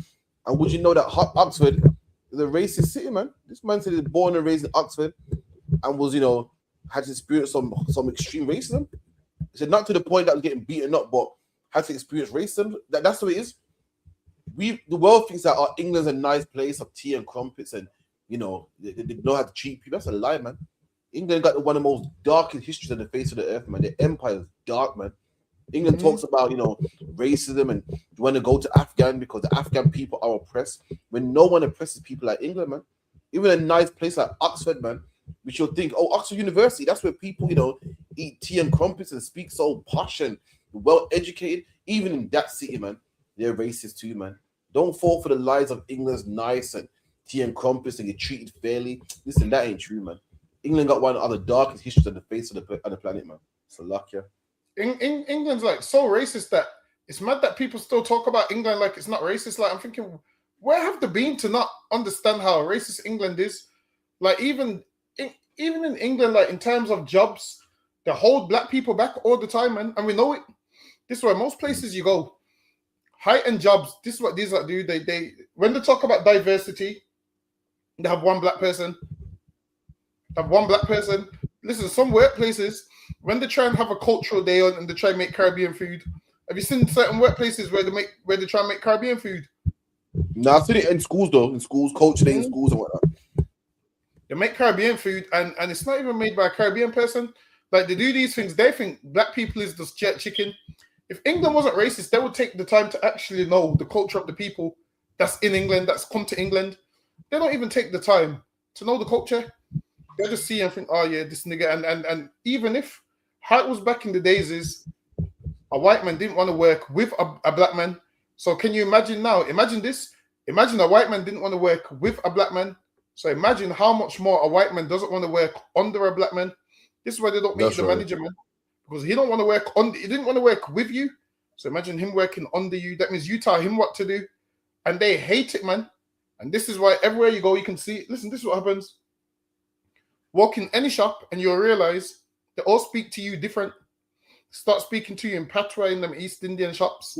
And would you know that Oxford is a racist city, man? This man said he was born and raised in Oxford and was, had to experience some extreme racism. He said not to the point that was getting beaten up, but had to experience racism. That's the way it is. The world thinks that England's a nice place of tea and crumpets, and they know how to treat people. That's a lie, man. England got one of the most darkest histories on the face of the earth, man. The empire is dark, man. England talks about racism, and you want to go to Afghan because the Afghan people are oppressed. When no one oppresses people like England, man. Even a nice place like Oxford, man. We should think, Oxford University, that's where people, eat tea and crumpets and speak so posh and well-educated. Even in that city, man, they're racist too, man. Don't fall for the lies of England's nice and tea and crumpets and get treated fairly. Listen, that ain't true, man. England got one of the darkest histories on the face of the planet, man. So luck, yeah. England's like so racist that it's mad that people still talk about England like it's not racist. Like, I'm thinking, where have they been to not understand how racist England is? Like, even in England, like in terms of jobs, they hold black people back all the time, man. And we know it. This is why most places you go, high-end jobs, this is what these do. They when they talk about diversity, they have one black person. Listen, some workplaces, when they try and have a cultural day on and they try and make Caribbean food, have you seen certain workplaces where they try and make Caribbean food? Nah, I've seen it in schools though. In schools, coaching it in schools and whatnot. They make Caribbean food, and it's not even made by a Caribbean person. Like, they do these things. They think black people is just jet chicken. If England wasn't racist, they would take the time to actually know the culture of the people that's in England, that's come to England. They don't even take the time to know the culture. They just see and think, oh yeah, this nigga. And even if how it was back in the days is a white man didn't want to work with a black man. So can you imagine now? Imagine this. Imagine a white man didn't want to work with a black man. So imagine how much more a white man doesn't want to work under a black man. This is why they don't make the manager, man. Because he don't want to work on. He didn't want to work with you. So imagine him working under you. That means you tell him what to do. And they hate it, man. And this is why everywhere you go, you can see, listen, this is what happens. Walk in any shop and you'll realize they all speak to you different. Start speaking to you in Patois in them East Indian shops.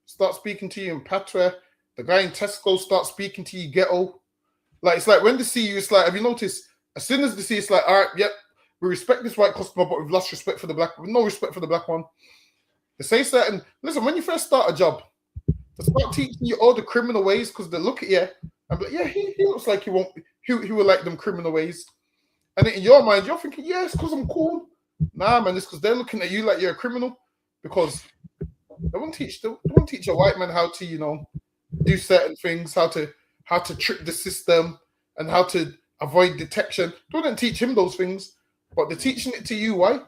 Start speaking to you in Patois. The guy in Tesco starts speaking to you ghetto. Like, it's like when they see you, it's like, have you noticed? As soon as they see, it's like, all right, yep, we respect this white customer, but we've lost respect for the black, no respect for the black one. They say certain, listen, when you first start a job, they start teaching you all the criminal ways because they look at you and be like, yeah, he looks like he will like them criminal ways. And then in your mind, you're thinking, yeah, it's because I'm cool. Nah, man, it's because they're looking at you like you're a criminal because they won't teach a white man how to, you know, do certain things, how to trick the system and how to avoid detection. They wouldn't teach him those things, but they're teaching it to you. Why?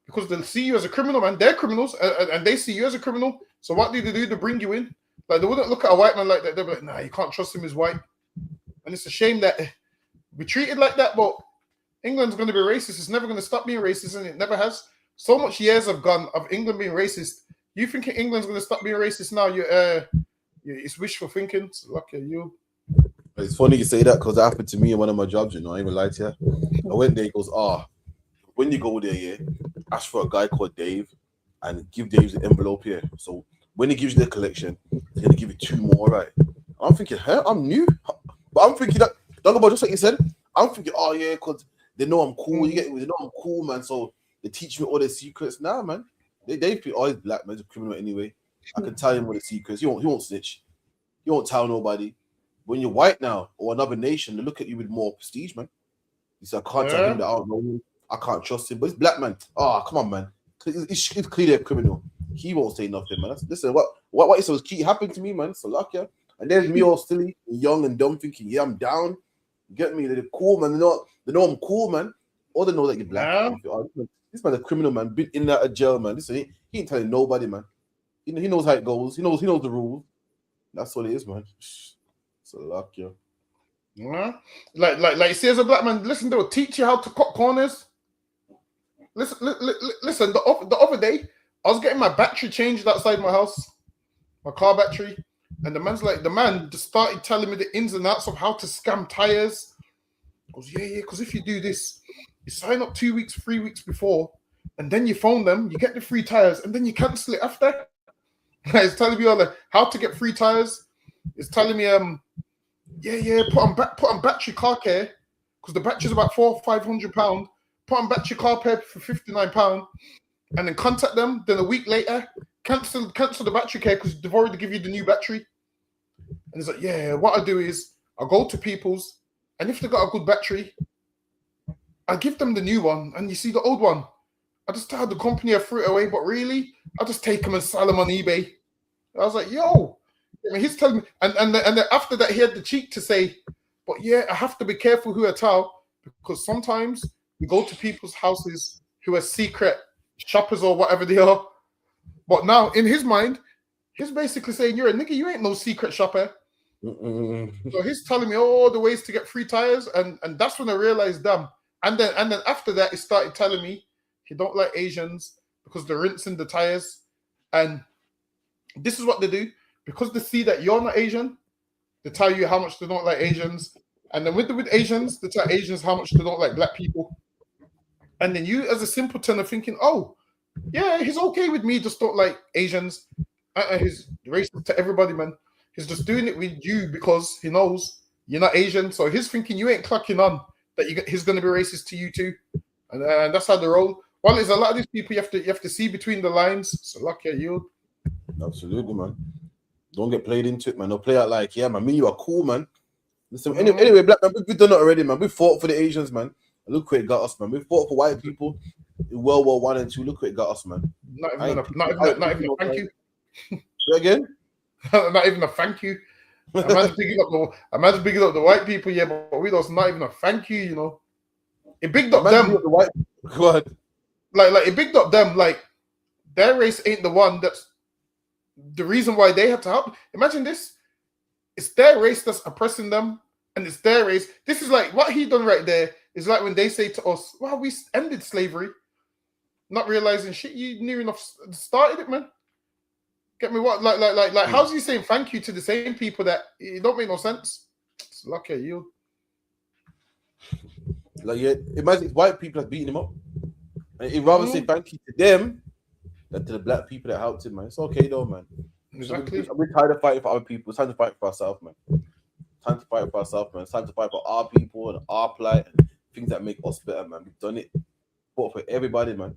Because they see you as a criminal, man. They're criminals, and they see you as a criminal. So what do they do? They bring you in. Like, they wouldn't look at a white man like that. They'll be like, nah, you can't trust him, he's white. And it's a shame that we're treated like that, but England's going to be racist. It's never going to stop being racist, and it never has. So much years have gone of England being racist. You think England's going to stop being racist now? It's wishful thinking. So lucky you. It's funny you say that because that happened to me in one of my jobs, you know. I ain't gonna lie to you. I went there, he goes, when you go there, yeah, ask for a guy called Dave and give Dave the envelope here. So when he gives you the collection, he's gonna give you 2 more, right? I'm thinking, I'm new. But I'm thinking that, talk about just like you said, I'm thinking, oh yeah, because they know I'm cool. They know I'm cool, man. So they teach me all their secrets. Nah, man. They think, oh, he's black, man. He's a criminal anyway. I can tell him all the secrets. He won't snitch. He won't tell nobody. When you're white now or another nation, they look at you with more prestige, man. You say, I can't tell him that I don't know him. I can't trust him. But it's black, man. Come on, man. It's clearly a criminal. He won't say nothing, man. Listen, what is keep happening to me, man? So luck, yeah. And there's me all silly, young and dumb, thinking, yeah, I'm down. You get me? They're cool, man. They know I'm cool, man. Or they know that you're black. This man's a criminal, man. Been in that jail, man. Listen, he ain't telling nobody, man. He knows how it goes. He knows the rules. That's what it is, man. So luck, yeah. Like you see, as a black man, listen, they'll teach you how to cut corners. Listen, the other day, I was getting my battery changed outside my house, my car battery, and the man just started telling me the ins and outs of how to scam tires. He goes, yeah, because if you do this, you sign up 2 weeks, 3 weeks before, and then you phone them, you get the free tires, and then you cancel it after. It's telling me all how to get free tires. It's telling me, put on battery car care because the battery's about £400-500. Put on battery car care for £59, and then contact them. Then a week later, cancel the battery care because they've already given you the new battery. And it's like, yeah, what I do is I go to people's, and if they got a good battery, I give them the new one, and you see the old one, I just tell the company I threw it away, but really, I just take them and sell them on eBay. I was like, yo. I mean, he's telling me, and then after that, he had the cheek to say, but yeah, I have to be careful who I tell because sometimes we go to people's houses who are secret shoppers or whatever they are. But now, in his mind, he's basically saying, you're a nigga, you ain't no secret shopper. So he's telling me all the ways to get free tires, and that's when I realized, damn. And then after that, he started telling me he don't like Asians because they're rinsing the tires. And this is what they do. Because they see that you're not Asian, they tell you how much they don't like Asians. And then with Asians, they tell Asians how much they don't like black people. And then you, as a simpleton, are thinking, oh, yeah, he's okay with me, just don't like Asians. He's racist to everybody, man. He's just doing it with you because he knows you're not Asian. So he's thinking you ain't clocking on that he's going to be racist to you too. And that's how they roll. Well, there's a lot of these people you have to see between the lines. So lucky you. Absolutely, man. Don't get played into it, man. Don't play out like, yeah, man, me, you are cool, man. Listen, anyway, black man, we've done it already, man. We fought for the Asians, man. Look where it got us, man. We fought for white people in World War I and II. Look where it got us, man. Not even a thank you. Again? Not even a thank you. Imagine picking up the white people, yeah, but we don't. Not even a thank you, you know. It bigged up them. The white, go ahead. Like it bigged up them. Like their race ain't the one that's the reason why they have to help. Imagine this: it's their race that's oppressing them, and it's their race. This is like what he done right there. Is like when they say to us, "Wow, we ended slavery," not realizing shit. You near enough started it, man. Get me what? Like how's he saying thank you to the same people that it don't make no sense? It's lucky you. Like, yeah, imagine white people have beaten him up. And he'd rather say thank you to them than to the black people that helped him, man. It's okay though, man. Exactly. We're tired of fighting for other people. It's time to fight for ourselves, man. Time to fight for ourselves, man. It's time to fight for our people and our plight and things that make us better, man. We've done it. Fought for everybody, man.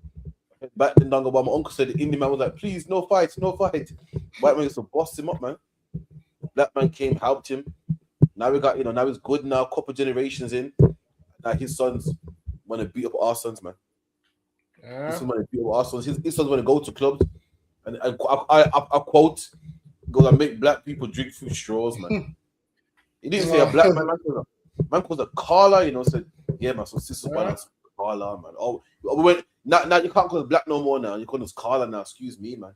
Back then, my uncle said the Indian man was like, please, no fight, no fight. White man used to bust him up, man. Black man came, helped him. Now we got, now he's good now, couple generations in. Now his sons want to beat up our sons, man. Yeah. His sons want to beat up our sons. His sons want to go to clubs. And I quote, goes, I make black people drink through straws, man. He didn't say a black man. Man calls a Carla, said, yeah, man, so sister, man, Carla, man. Oh, we went, now you can't call us black no more now. You call us Carla now, excuse me, man.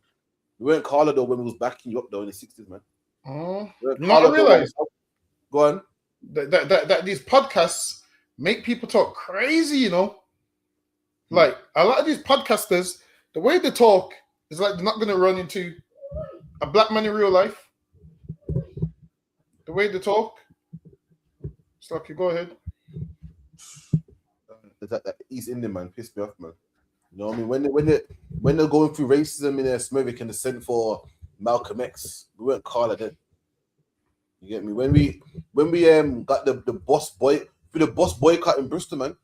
We weren't Carla though when we was backing you up though in the 60s, man. Not realize. Go on. That these podcasts make people talk crazy, Like a lot of these podcasters, the way they talk is like they're not going to run into a black man in real life. The way they talk, it's like you go ahead. That East Indian man pissed me off, man. You know what I mean? When they're going through racism in their Smurvik and the sent for Malcolm X, we weren't Carla then. You get me? When we got the boss boycott in Bristol, man,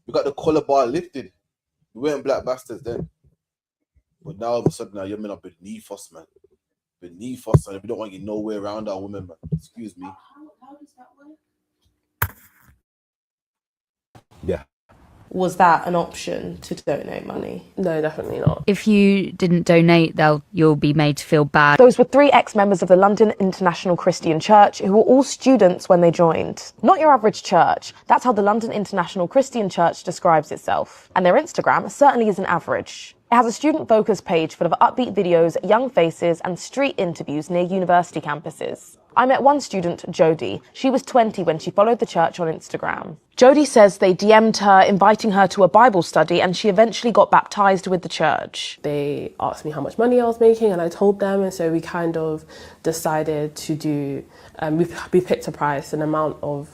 we got the collar bar lifted. We weren't black bastards then. But now all of a sudden now you're men are beneath us, man. Beneath us, and we don't want you nowhere around our women, man. Excuse me. How does that work? Yeah. Was that an option to donate money? No, definitely not. If you didn't donate, you'll be made to feel bad. Those were 3 ex-members of the London International Christian Church who were all students when they joined. Not your average church. That's how the London International Christian Church describes itself. And their Instagram certainly isn't average. It has a student-focused page full of upbeat videos, young faces, and street interviews near university campuses. I met one student, Jodie. She was 20 when she followed the church on Instagram. Jodie says they DM'd her, inviting her to a Bible study, and she eventually got baptized with the church. They asked me how much money I was making, and I told them, and so we kind of decided to do, we picked a price, an amount of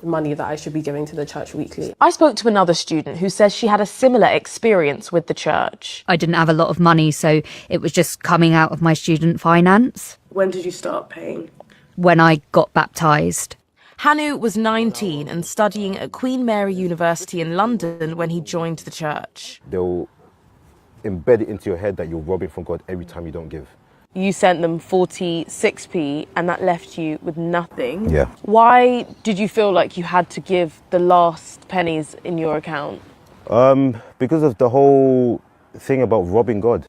money that I should be giving to the church weekly. I spoke to another student who says she had a similar experience with the church. I didn't have a lot of money, so it was just coming out of my student finance. When did you start paying? When I got baptised. Hanu was 19 and studying at Queen Mary University in London when he joined the church. They'll embed it into your head that you're robbing from God every time you don't give. You sent them 46p and that left you with nothing. Yeah. Why did you feel like you had to give the last pennies in your account? Because of the whole thing about robbing God.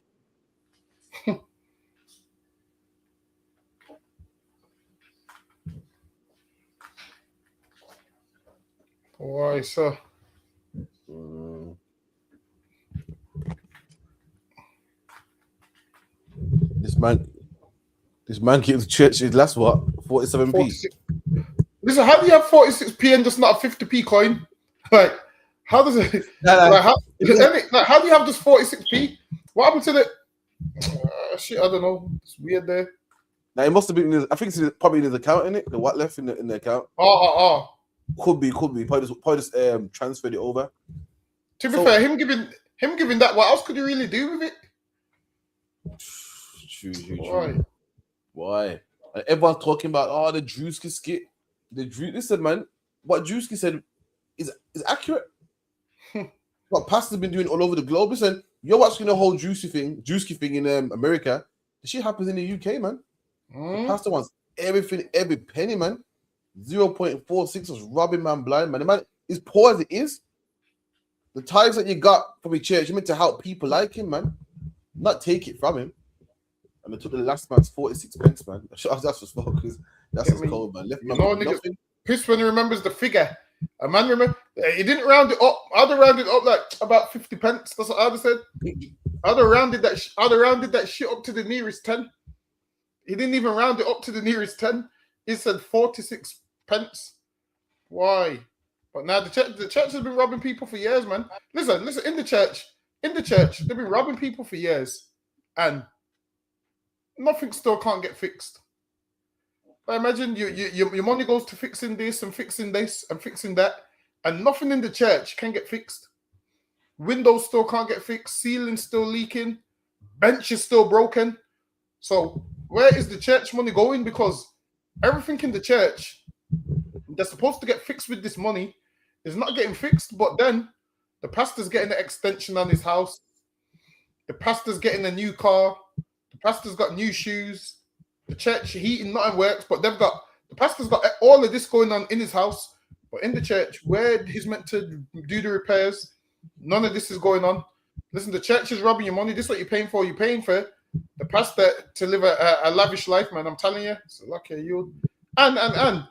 Why, sir? This man gave the church his last what? 47p. 46. Listen, how do you have 46p and just not a 50p coin? Like, how does it? How do you have just 46p? What happened to the? Shit, I don't know. It's weird there. Now it must have been. I think it's probably in his account, in it. The what left in the account? Could be. Probably just transferred it over. To be fair, him giving that. What else could you really do with it? True. Why? And everyone's talking about the Drewski skit. Listen, man, what Drewski said is accurate. What pastors been doing all over the globe. Listen, you're watching the whole Drewski thing in America. The shit happens in the UK, man. The pastor wants everything, every penny, man. 0.46 was robbing man blind, man. The man is poor as it is. The tithes that you got from your church, you meant to help people like him, man. Not take it from him. And they took the last man's 46 pence, man. That's just focus. That's what's cold, man. Left nigga, piss when he remembers the figure. A man remember he didn't round it up. I'd have rounded up like about 50 pence. That's what I'd have said. I'd have rounded that shit up to the nearest 10. He didn't even round it up to the nearest 10. He said 46 pence. Why? But now the church has been robbing people for years, man. Listen. In the church, they've been robbing people for years, and nothing still can't get fixed. I imagine your money goes to fixing this and fixing this and fixing that, and nothing in the church can get fixed. Windows still can't get fixed. Ceilings still leaking. Bench is still broken. So where is the church money going? Because everything in the church that's supposed to get fixed with this money is not getting fixed. But then the pastor's getting an extension on his house. The pastor's getting a new car. The pastor's got new shoes. The church heating, nothing works, but the pastor's got all of this going on in his house. But in the church, where he's meant to do the repairs, none of this is going on. Listen, the church is robbing your money. This is what you're paying for. You're paying for the pastor to live a lavish life, man. I'm telling you. So lucky you. And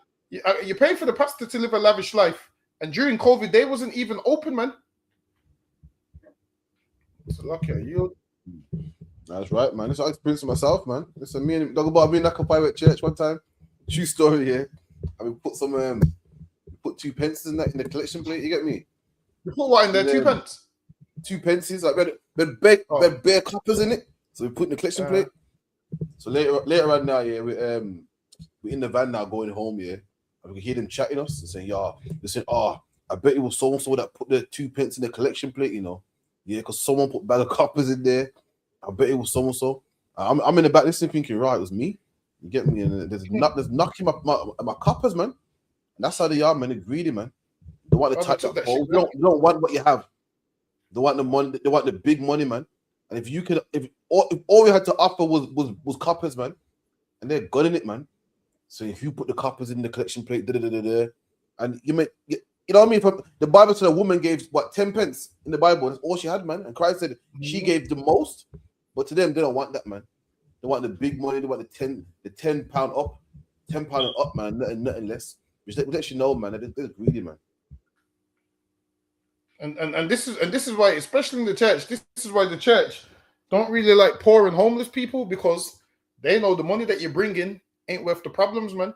you're paying for the pastor to live a lavish life. And during COVID, they wasn't even open, man. So lucky you. That's right, man. This I experienced myself, man. Listen, me and Dog about being like a private church one time. True story here. And we put some put 2 pence in the collection plate. You get me? You put what in there? 2 pence. 2 pences. Like we had bare coppers in it. So we put in the collection plate. So later on now, yeah, we're in the van now going home, yeah. And we can hear them chatting us and saying, "Yeah, they saying, I bet it was so and so that put the 2 pence in the collection plate, you know, yeah, because someone put a bag of coppers in there. I bet it was so and so." I'm in the back listening, thinking, right, it was me. You get me? And there's knocking my coppers, man. And that's how they are, man. They're greedy, man. They want to touch that hole. They don't want what you have. They want the money. They want the big money, man. And if all we had to offer was coppers, man, and they're gunning it, man. So if you put the coppers in the collection plate, and you know what I mean? From the Bible said a woman gave 10 pence in the Bible. That's all she had, man. And Christ said she gave the most, but to them they don't want that, man. They want the big money. They want the 10 pound up, 10 pound and up, man. Nothing less. Which actually know, man. They're greedy, man. And this is why, especially in the church, this is why the church don't really like poor and homeless people, because they know the money that you're bringing ain't worth the problems, man.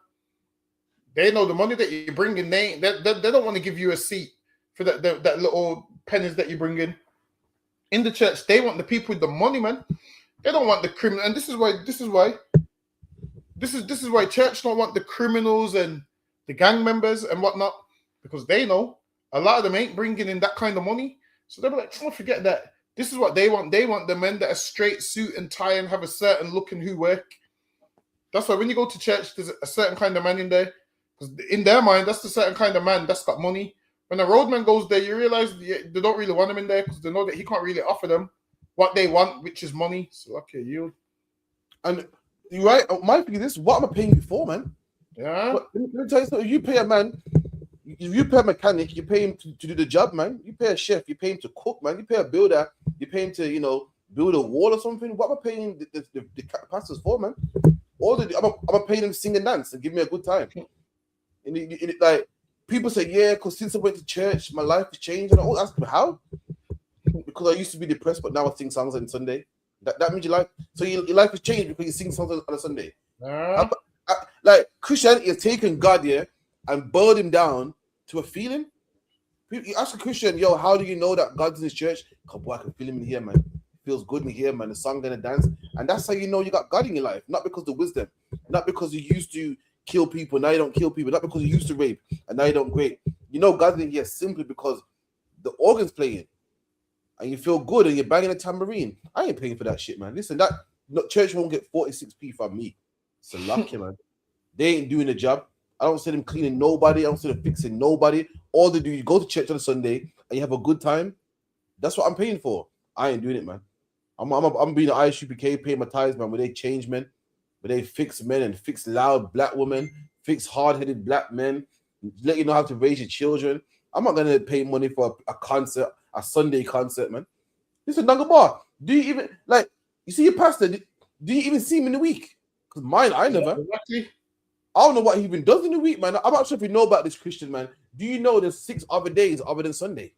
They know the money that you're bringing. They don't want to give you a seat for that little pennies that you bring in. In the church, they want the people with the money, man. They don't want the criminal. And this is why church don't want the criminals and the gang members and whatnot, because they know a lot of them ain't bringing in that kind of money. So they're like, don't forget that. This is what they want. They want the men that are straight suit and tie and have a certain look and who work. That's why when you go to church, there's a certain kind of man in there. Because in their mind, that's the certain kind of man that's got money. When a roadman goes there, you realize they don't really want him in there because they know that he can't really offer them what they want, which is money. So, okay, you. And you're right. My thing is this: what am I paying you for, man? Yeah. But let me tell you something. You pay a man, if you pay a mechanic, you pay him to do the job, man. You pay a chef, you pay him to cook, man. You pay a builder, you pay him to, build a wall or something. What am I paying the pastors for, man? I'm paying them to sing and dance and give me a good time. And like people say, yeah, because since I went to church, my life has changed. And I always ask them how. Because I used to be depressed, but now I sing songs on Sunday. That means your life. So your life has changed because you sing songs on a Sunday. Like Christianity has taken God here and boiled him down to a feeling. You ask a Christian, yo, how do you know that God's in his church? God, boy, I can feel him in here, man. It feels good in here, man. The song gonna dance, and that's how you know you got God in your life. Not because of the wisdom, not because you used to kill people, now you don't kill people, not because you used to rape and now you don't rape. You know God's in here simply because the organ's playing and you feel good and you're banging a tambourine. I ain't paying for that shit, man. Listen, church won't get 46p from me. It's a lucky, man. They ain't doing the job. I don't see them cleaning nobody. I don't see them fixing nobody. All they do, you go to church on a Sunday and you have a good time. That's what I'm paying for. I ain't doing it, man. I'm being an I.S.U.P.K, paying my tithes, man. When they change, man, but they fix men and fix loud black women, fix hard-headed black men, let you know how to raise your children. I'm not gonna pay money for a concert, a Sunday concert, man. Listen, Nagabar, do you even like you see your pastor? Do you even see him in the week? Because mine, I never. Exactly. I don't know what he even does in the week, man. I'm not sure if you know about this Christian, man. Do you know there's 6 other days other than Sunday?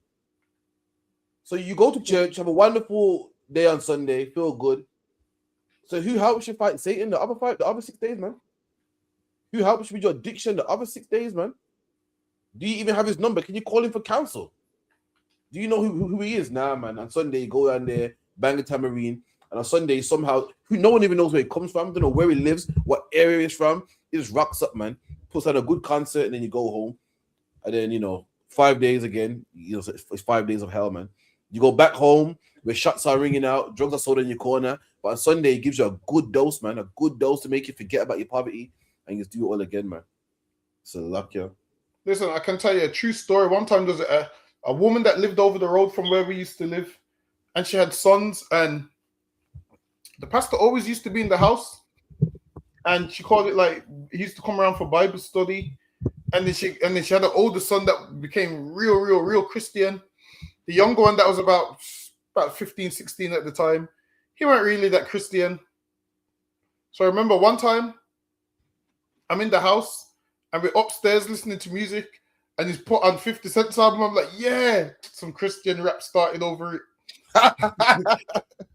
So you go to church, have a wonderful day on Sunday, feel good. So who helps you fight Satan the other 6 days, man? Who helps you with your addiction the other 6 days, man? Do you even have his number? Can you call him for counsel? Do you know who he is? Nah, man. On Sunday, you go down there, bang a tambourine, and on Sunday, somehow, no one even knows where he comes from, don't know where he lives, what area he's from. He just rocks up, man, puts on a good concert, and then you go home. And then, 5 days again, it's 5 days of hell, man. You go back home, where shots are ringing out, drugs are sold in your corner, but on Sunday, it gives you a good dose, man, a good dose to make you forget about your poverty, and you just do it all again, man. So luck, yeah. Listen, I can tell you a true story. One time there was a woman that lived over the road from where we used to live, and she had sons, and the pastor always used to be in the house, and she called it like he used to come around for Bible study, and then she had an older son that became real Christian. The younger one that was about 15, 16 at the time, he weren't really that Christian. So I remember one time I'm in the house and we're upstairs listening to music, and he's put on 50 Cent's album. I'm like, yeah, some Christian rap started over it.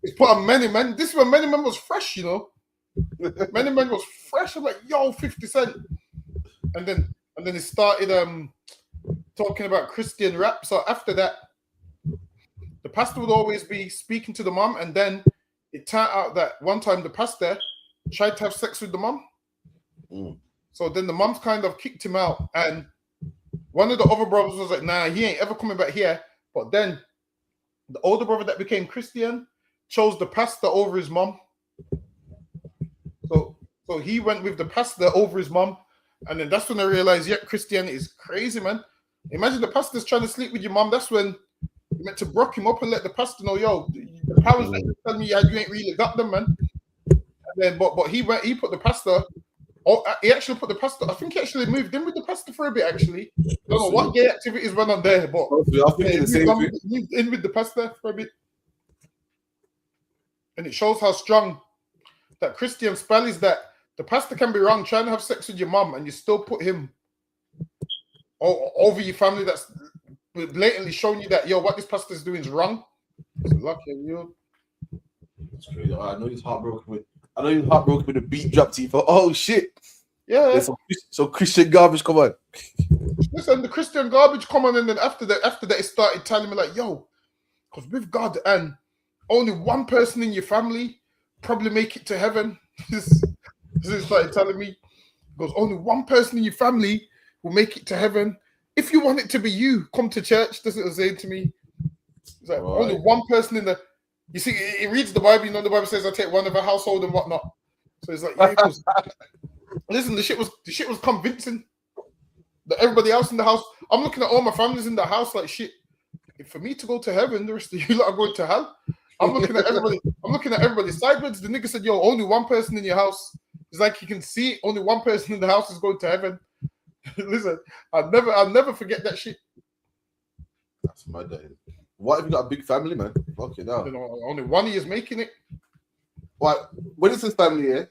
He's put on Many Men. This is when Many Men was fresh, Many Men was fresh. I'm like, yo, 50 Cent. And then he started talking about Christian rap. So after that, the pastor would always be speaking to the mom, and then it turned out that one time the pastor tried to have sex with the mom. So then the mom's kind of kicked him out, and one of the other brothers was like, nah, he ain't ever coming back here. But then the older brother that became Christian chose the pastor over his mom. So he went with the pastor over his mom, and then that's when I realized, yeah, Christianity is crazy, man. Imagine the pastor's trying to sleep with your mom. That's when you meant to brook him up and let the pastor know, yo, the powers that tell me you ain't really got them, man. And then, but he put the pastor. Oh, he actually put the pastor. I think he actually moved in with the pastor for a bit. Actually, I don't know what gay activities went on there, but moved in with the pastor for a bit. And it shows how strong that Christian spell is. That the pastor can be wrong, trying to have sex with your mom, and you still put him over your family. That's blatantly showing you that, yo, what this pastor is doing is wrong. It's lucky you. That's crazy. I know he's heartbroken with the beat drop to you for, oh shit. Yeah. So Christian garbage, come on. Listen, the Christian garbage come on, and then after that, it started telling me like, yo, because with God and only one person in your family probably make it to heaven. This started telling me, because only one person in your family will make it to heaven. If you want it to be you, come to church. That's what it was saying to me. It's like only one person in the. You see, it reads the Bible. The Bible says I take one of a household and whatnot. So it's like, yeah, listen, the shit was convincing. That everybody else in the house, I'm looking at all my families in the house like, shit. If for me to go to heaven, the rest of you lot are going to hell. I'm looking at everybody sideways. The nigga said, yo, only one person in your house. It's like you can see only one person in the house is going to heaven. Listen, I'll never forget that shit. That's mad. What if you got a big family, man? Fucking hell. Only one of you is making it. What? When it's his family, yeah?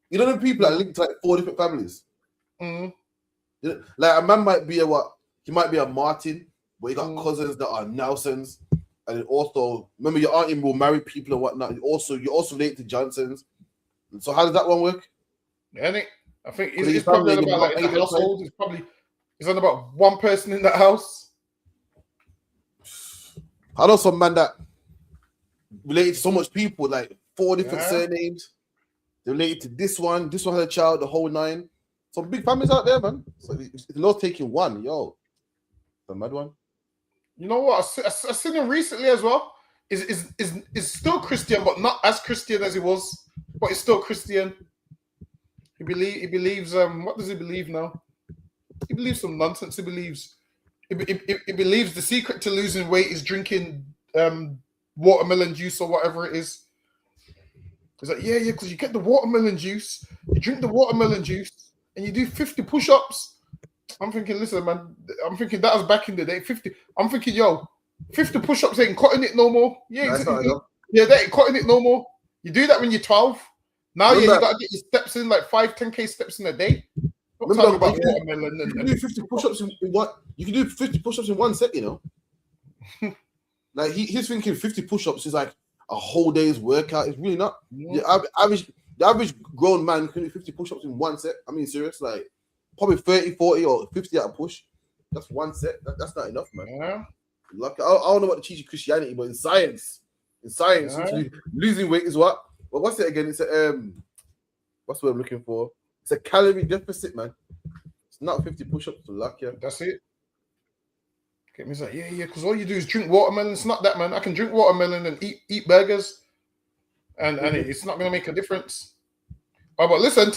You know the people that link to like 4 different families? Mm-hmm. You know, like a man might be he might be a Martin, but he got cousins that are Nelsons. And then also, remember your auntie will marry people and whatnot. You're also related to Johnsons. So how does that one work? I think it's probably on about like the household. It's on about one person in that house. I know some man that related to so much people, like 4 different surnames. They're related to this one has a child, the whole 9. Some big families out there, man. So it's not taking one, yo. The mad one. You know what? I seen him recently as well. Is still Christian, but not as Christian as he was. But he's still Christian. He believes. What does he believe now? He believes some nonsense. He believes the secret to losing weight is drinking watermelon juice or whatever it is. He's like, yeah, because you get the watermelon juice, you drink the watermelon juice, and you do 50 push-ups. I'm thinking, listen, man, I'm thinking that was back in the day, 50. I'm thinking, yo, 50 push-ups ain't cutting it no more. Yeah, they ain't cutting it no more. You do that when you're 12. Now, you got to get your steps in, like 5-10K steps in a day. Don't tell me about watermelon. You can do 50 push-ups in what? You can do 50 push-ups in 1 set, you know? Like, he's thinking 50 push-ups is like a whole day's workout. It's really not. The average grown man can do 50 push-ups in 1 set. I mean, serious, like probably 30, 40, or 50 at a push. That's 1 set. That's not enough, man. Yeah. Like, I don't know what to teach you Christianity, but in science, losing weight is what? Well, what's it again? It's a what's what I'm looking for? It's a calorie deficit, man. It's not 50 push-ups to luck, yeah. That's it. Get me like, yeah, because all you do is drink watermelon. It's not that, man. I can drink watermelon and eat burgers, and it's not gonna make a difference. Oh, but listen,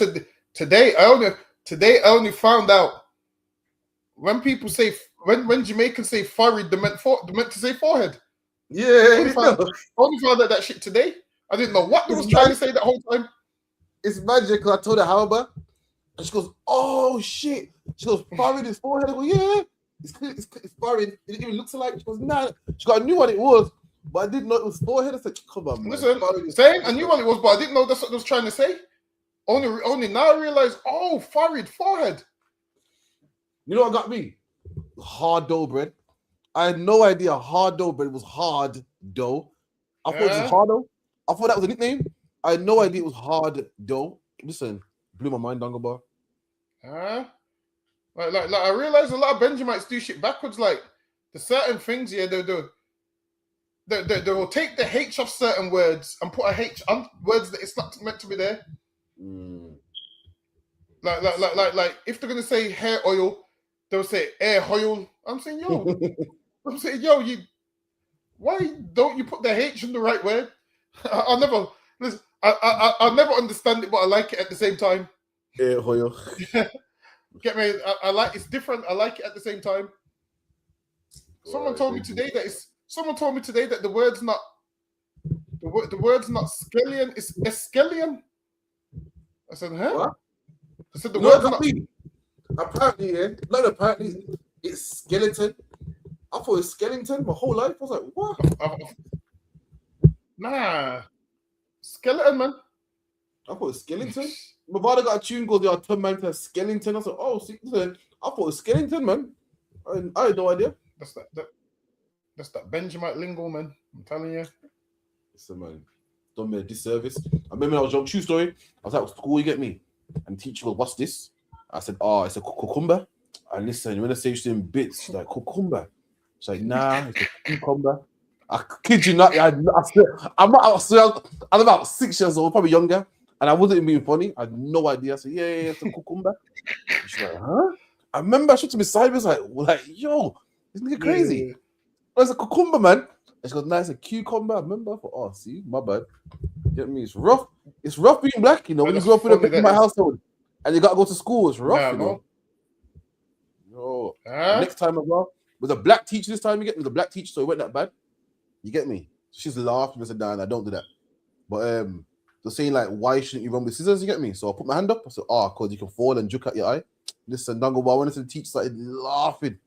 today I only found out when people say when Jamaicans say forehead, they meant to say forehead. Yeah, I only found out that shit today. I didn't know what they was trying to say that whole time. It's magic. I told her how about, and she goes, "Oh shit!" She goes, "Forehead is forehead." I go, "Yeah." It's forehead. It didn't even look alike. She goes, nah. She got, I knew what it was, but I didn't know it was forehead. I said, come on, man. Listen, same. I knew what it was, but I didn't know that's what I was trying to say. Only now I realized, oh, forehead. You know what got me? Hard dough bread. I had no idea hard dough bread was hard dough. I thought it was hard dough. I thought that was a nickname. I had no idea it was hard dough. Listen, blew my mind, Dungabar. Like I realized a lot of Benjamites do shit backwards. Like the certain things, yeah, they will take the H off certain words and put a H on words that it's not meant to be there. Like if they're gonna say hair oil, they'll say air oil. I'm saying, yo, why don't you put the H in the right word? I'll never understand it, but I like it at the same time. Air oil. Get me? I like it's different. I like it at the same time. Someone told me today that the word's not scallion. It's escallion. I said, huh? What? I said the word's not. Apparently, yeah. No, apparently it's skeleton. I thought it was skeleton my whole life. I was like, what? Nah, skeleton, man. I thought it was skeleton. My father got a tune called the turn man to Skellington. I said, oh, see, I thought it was Skellington, man. I had no idea. That's that Benjamite lingo, man. I'm telling you. Listen, man, done me a disservice. I remember when I was young, true story. I was at school, you get me? And the teacher goes, what's this? I said, oh, it's a cucumber. And listen, when I say she's in bits, she's like, cucumber. She's like, nah, it's a cucumber. I kid you not, I'm about 6 years old, probably younger. And I wasn't even being funny. I had no idea. I said, yeah, it's a cucumber. She's like, huh? I remember I shot to me sideways, like, yo, this nigga crazy. Yeah. Oh, it's a cucumber, man. And she goes, nah, it's a cucumber. I remember. I thought, oh, see, my bad. You get me? It's rough. It's rough being black, you know, when you grow up in a my household and you got to go to school. It's rough, you know. Yo, next time as well, with a black teacher this time, you get me? The black teacher, so it wasn't that bad. You get me? She's laughing. I said, nah, I don't do that. But, they're saying like, why shouldn't you run with scissors? You get me? So I put my hand up. I said, because you can fall and juke at your eye. Listen, Dungabar, when the teacher started laughing,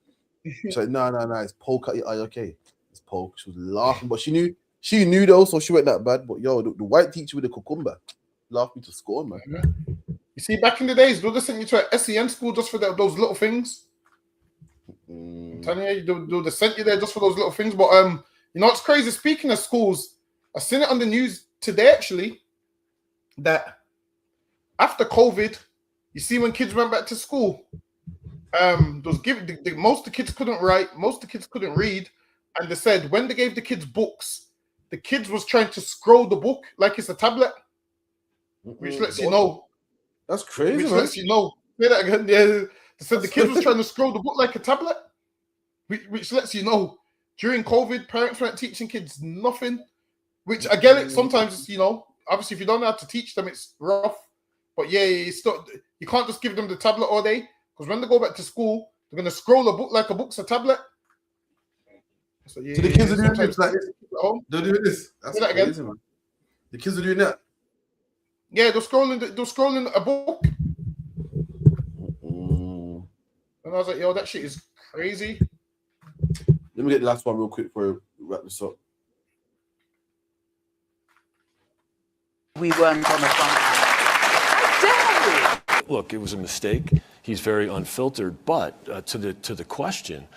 she's like, no, it's poke at your eye. Okay, it's poke. She was laughing, but she knew though, so she went that bad. But yo, the white teacher with the cucumber laughed me to scorn, man. You see, back in the days, they'll just send you to an SEN school just for those little things. I'm telling you, they'll send you there just for those little things. But you know what's crazy? Speaking of schools, I seen it on the news today actually. That after COVID, you see when kids went back to school, most of the kids couldn't write, most of the kids couldn't read, and they said when they gave the kids books, the kids was trying to scroll the book like it's a tablet, which lets you know. That's crazy, Which man. lets you know. Say that again. Yeah, they said the kids was trying to scroll the book like a tablet, which lets you know during COVID, parents weren't teaching kids nothing. Which I get it. Sometimes you know. Obviously, if you don't know how to teach them, it's rough. But yeah, you can't just give them the tablet all day because when they go back to school, they're gonna scroll a book like a book's a tablet. So the kids are doing this. Like, they're doing this. That's crazy, man. The kids are doing that. Yeah, they're scrolling a book. And I was like, yo, that shit is crazy. Let me get the last one real quick before we wrap this up. We weren't on the front. How dare Look, it was a mistake. He's very unfiltered. But to the question,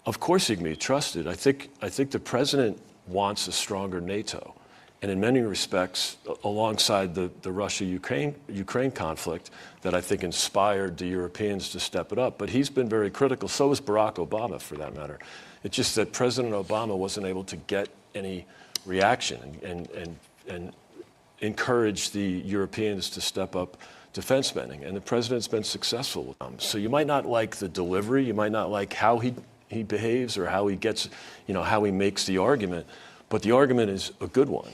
of course he can be trusted. I think the president wants a stronger NATO. And in many respects, alongside the Russia-Ukraine conflict that I think inspired the Europeans to step it up. But he's been very critical. So was Barack Obama, for that matter. It's just that President Obama wasn't able to get any reaction and encourage the Europeans to step up defense spending. And the president's been successful with them. So you might not like the delivery. You might not like how he behaves or how he gets, how he makes the argument. But the argument is a good one.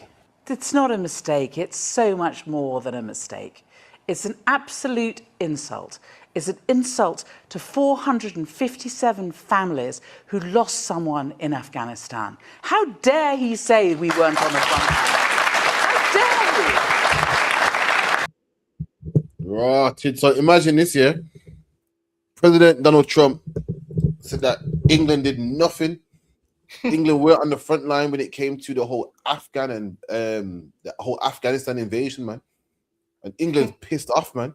It's not a mistake. It's so much more than a mistake. It's an absolute insult. It's an insult to 457 families who lost someone in Afghanistan. How dare he say we weren't on the front line? How dare he? Right. So imagine this, yeah. President Donald Trump said that England did nothing. England were on the front line when it came to the whole the whole Afghanistan invasion, man. And England's pissed off, man.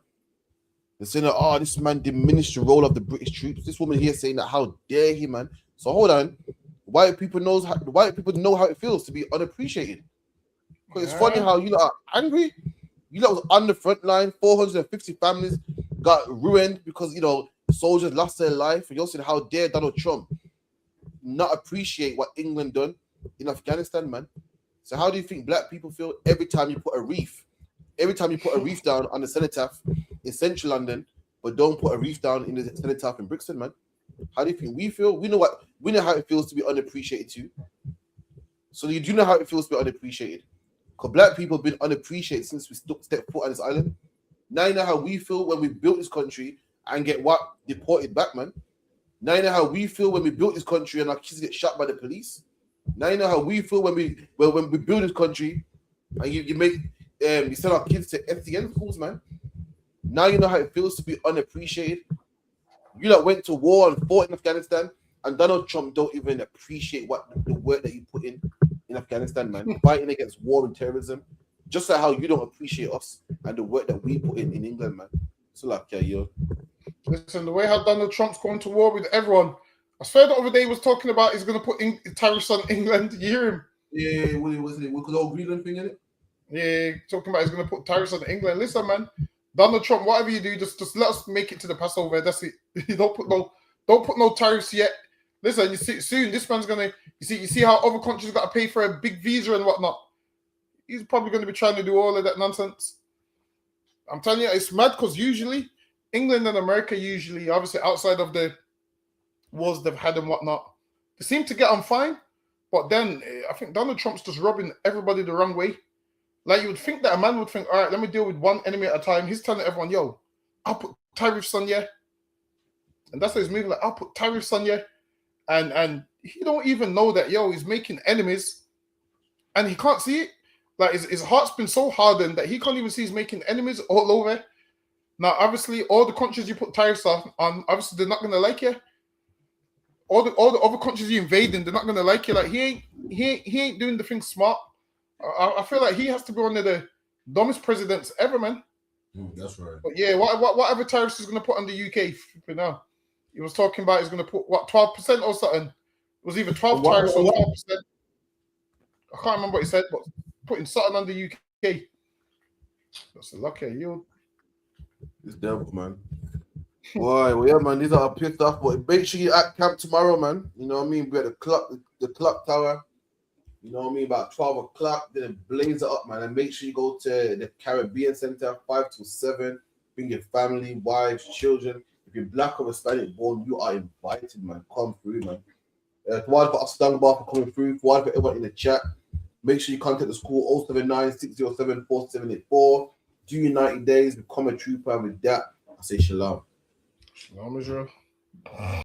They're saying that, oh, this man diminished the role of the British troops. This woman here saying that, how dare he, man? So hold on. White people know how it feels to be unappreciated. Because it's funny how you lot are angry. You lot was on the front line. 450 families got ruined because soldiers lost their life. And you're saying, how dare Donald Trump not appreciate what England done in Afghanistan, man? So how do you think black people feel every time you put a wreath down on the cenotaph in central London, but don't put a wreath down in the cenotaph in Brixton, man? How do you think we feel? We know how it feels to be unappreciated too. So you do know how it feels to be unappreciated. Because black people have been unappreciated since we stepped foot on this island. Now you know how we feel when we built this country and get deported back, man. Now you know how we feel when we built this country and our kids get shot by the police. Now you know how we feel when we build this country and you send our kids to FTN schools, man. Now you know how it feels to be unappreciated. You lot went to war and fought in Afghanistan, and Donald Trump don't even appreciate the work that you put in Afghanistan, man. Fighting against war and terrorism, just like how you don't appreciate us and the work that we put in England, man. So like, yeah, yo. Listen, the way how Donald Trump's going to war with everyone. I swear the other day he was talking about he's going to put tariffs on England. You hear him? Yeah, what was it? With the whole Greenland thing in it? Yeah, talking about he's going to put tariffs on England. Listen, man, Donald Trump, whatever you do, just let us make it to the Passover. That's it. Don't put no tariffs yet. Listen, you see, soon this man's going to. You see how other countries got to pay for a big visa and whatnot. He's probably going to be trying to do all of that nonsense. I'm telling you, it's mad because usually England and America, obviously outside of the wars they've had and whatnot, they seem to get on fine. But then I think Donald Trump's just rubbing everybody the wrong way. Like you would think that a man would think, all right, let me deal with one enemy at a time. He's telling everyone, yo, I'll put tariffs on you. And that's how he's moving, like, I'll put tariffs on you. And he don't even know that, yo, he's making enemies. And he can't see it. Like his heart's been so hardened that he can't even see he's making enemies all over. Now, obviously, all the countries you put tariffs on, obviously they're not gonna like you. All the other countries you invading, they're not gonna like you. Like he ain't doing the thing smart. I feel like he has to be one of the dumbest presidents ever, man. That's right. But yeah, whatever tariffs he's gonna put on the UK for now. He was talking about he's gonna put 12% or something. It was either 12 tariffs or 12%. I can't remember what he said, but putting something on the UK. That's a lucky you. It's devil, man. Boy, well, yeah, man, these are pissed off, but make sure you at camp tomorrow, man. You know what I mean? We're at the clock tower. You know what I mean? About 12 o'clock, then blaze it up, man. And make sure you go to the Caribbean Center, 5 to 7. Bring your family, wives, children. If you're black or Hispanic born, you are invited, man. Come through, man. One for us, for coming through. One for everyone in the chat. Make sure you contact the school 079-607-4784. Do your 90 days, become a trooper. And with that, I say shalom. Shalom, Israel.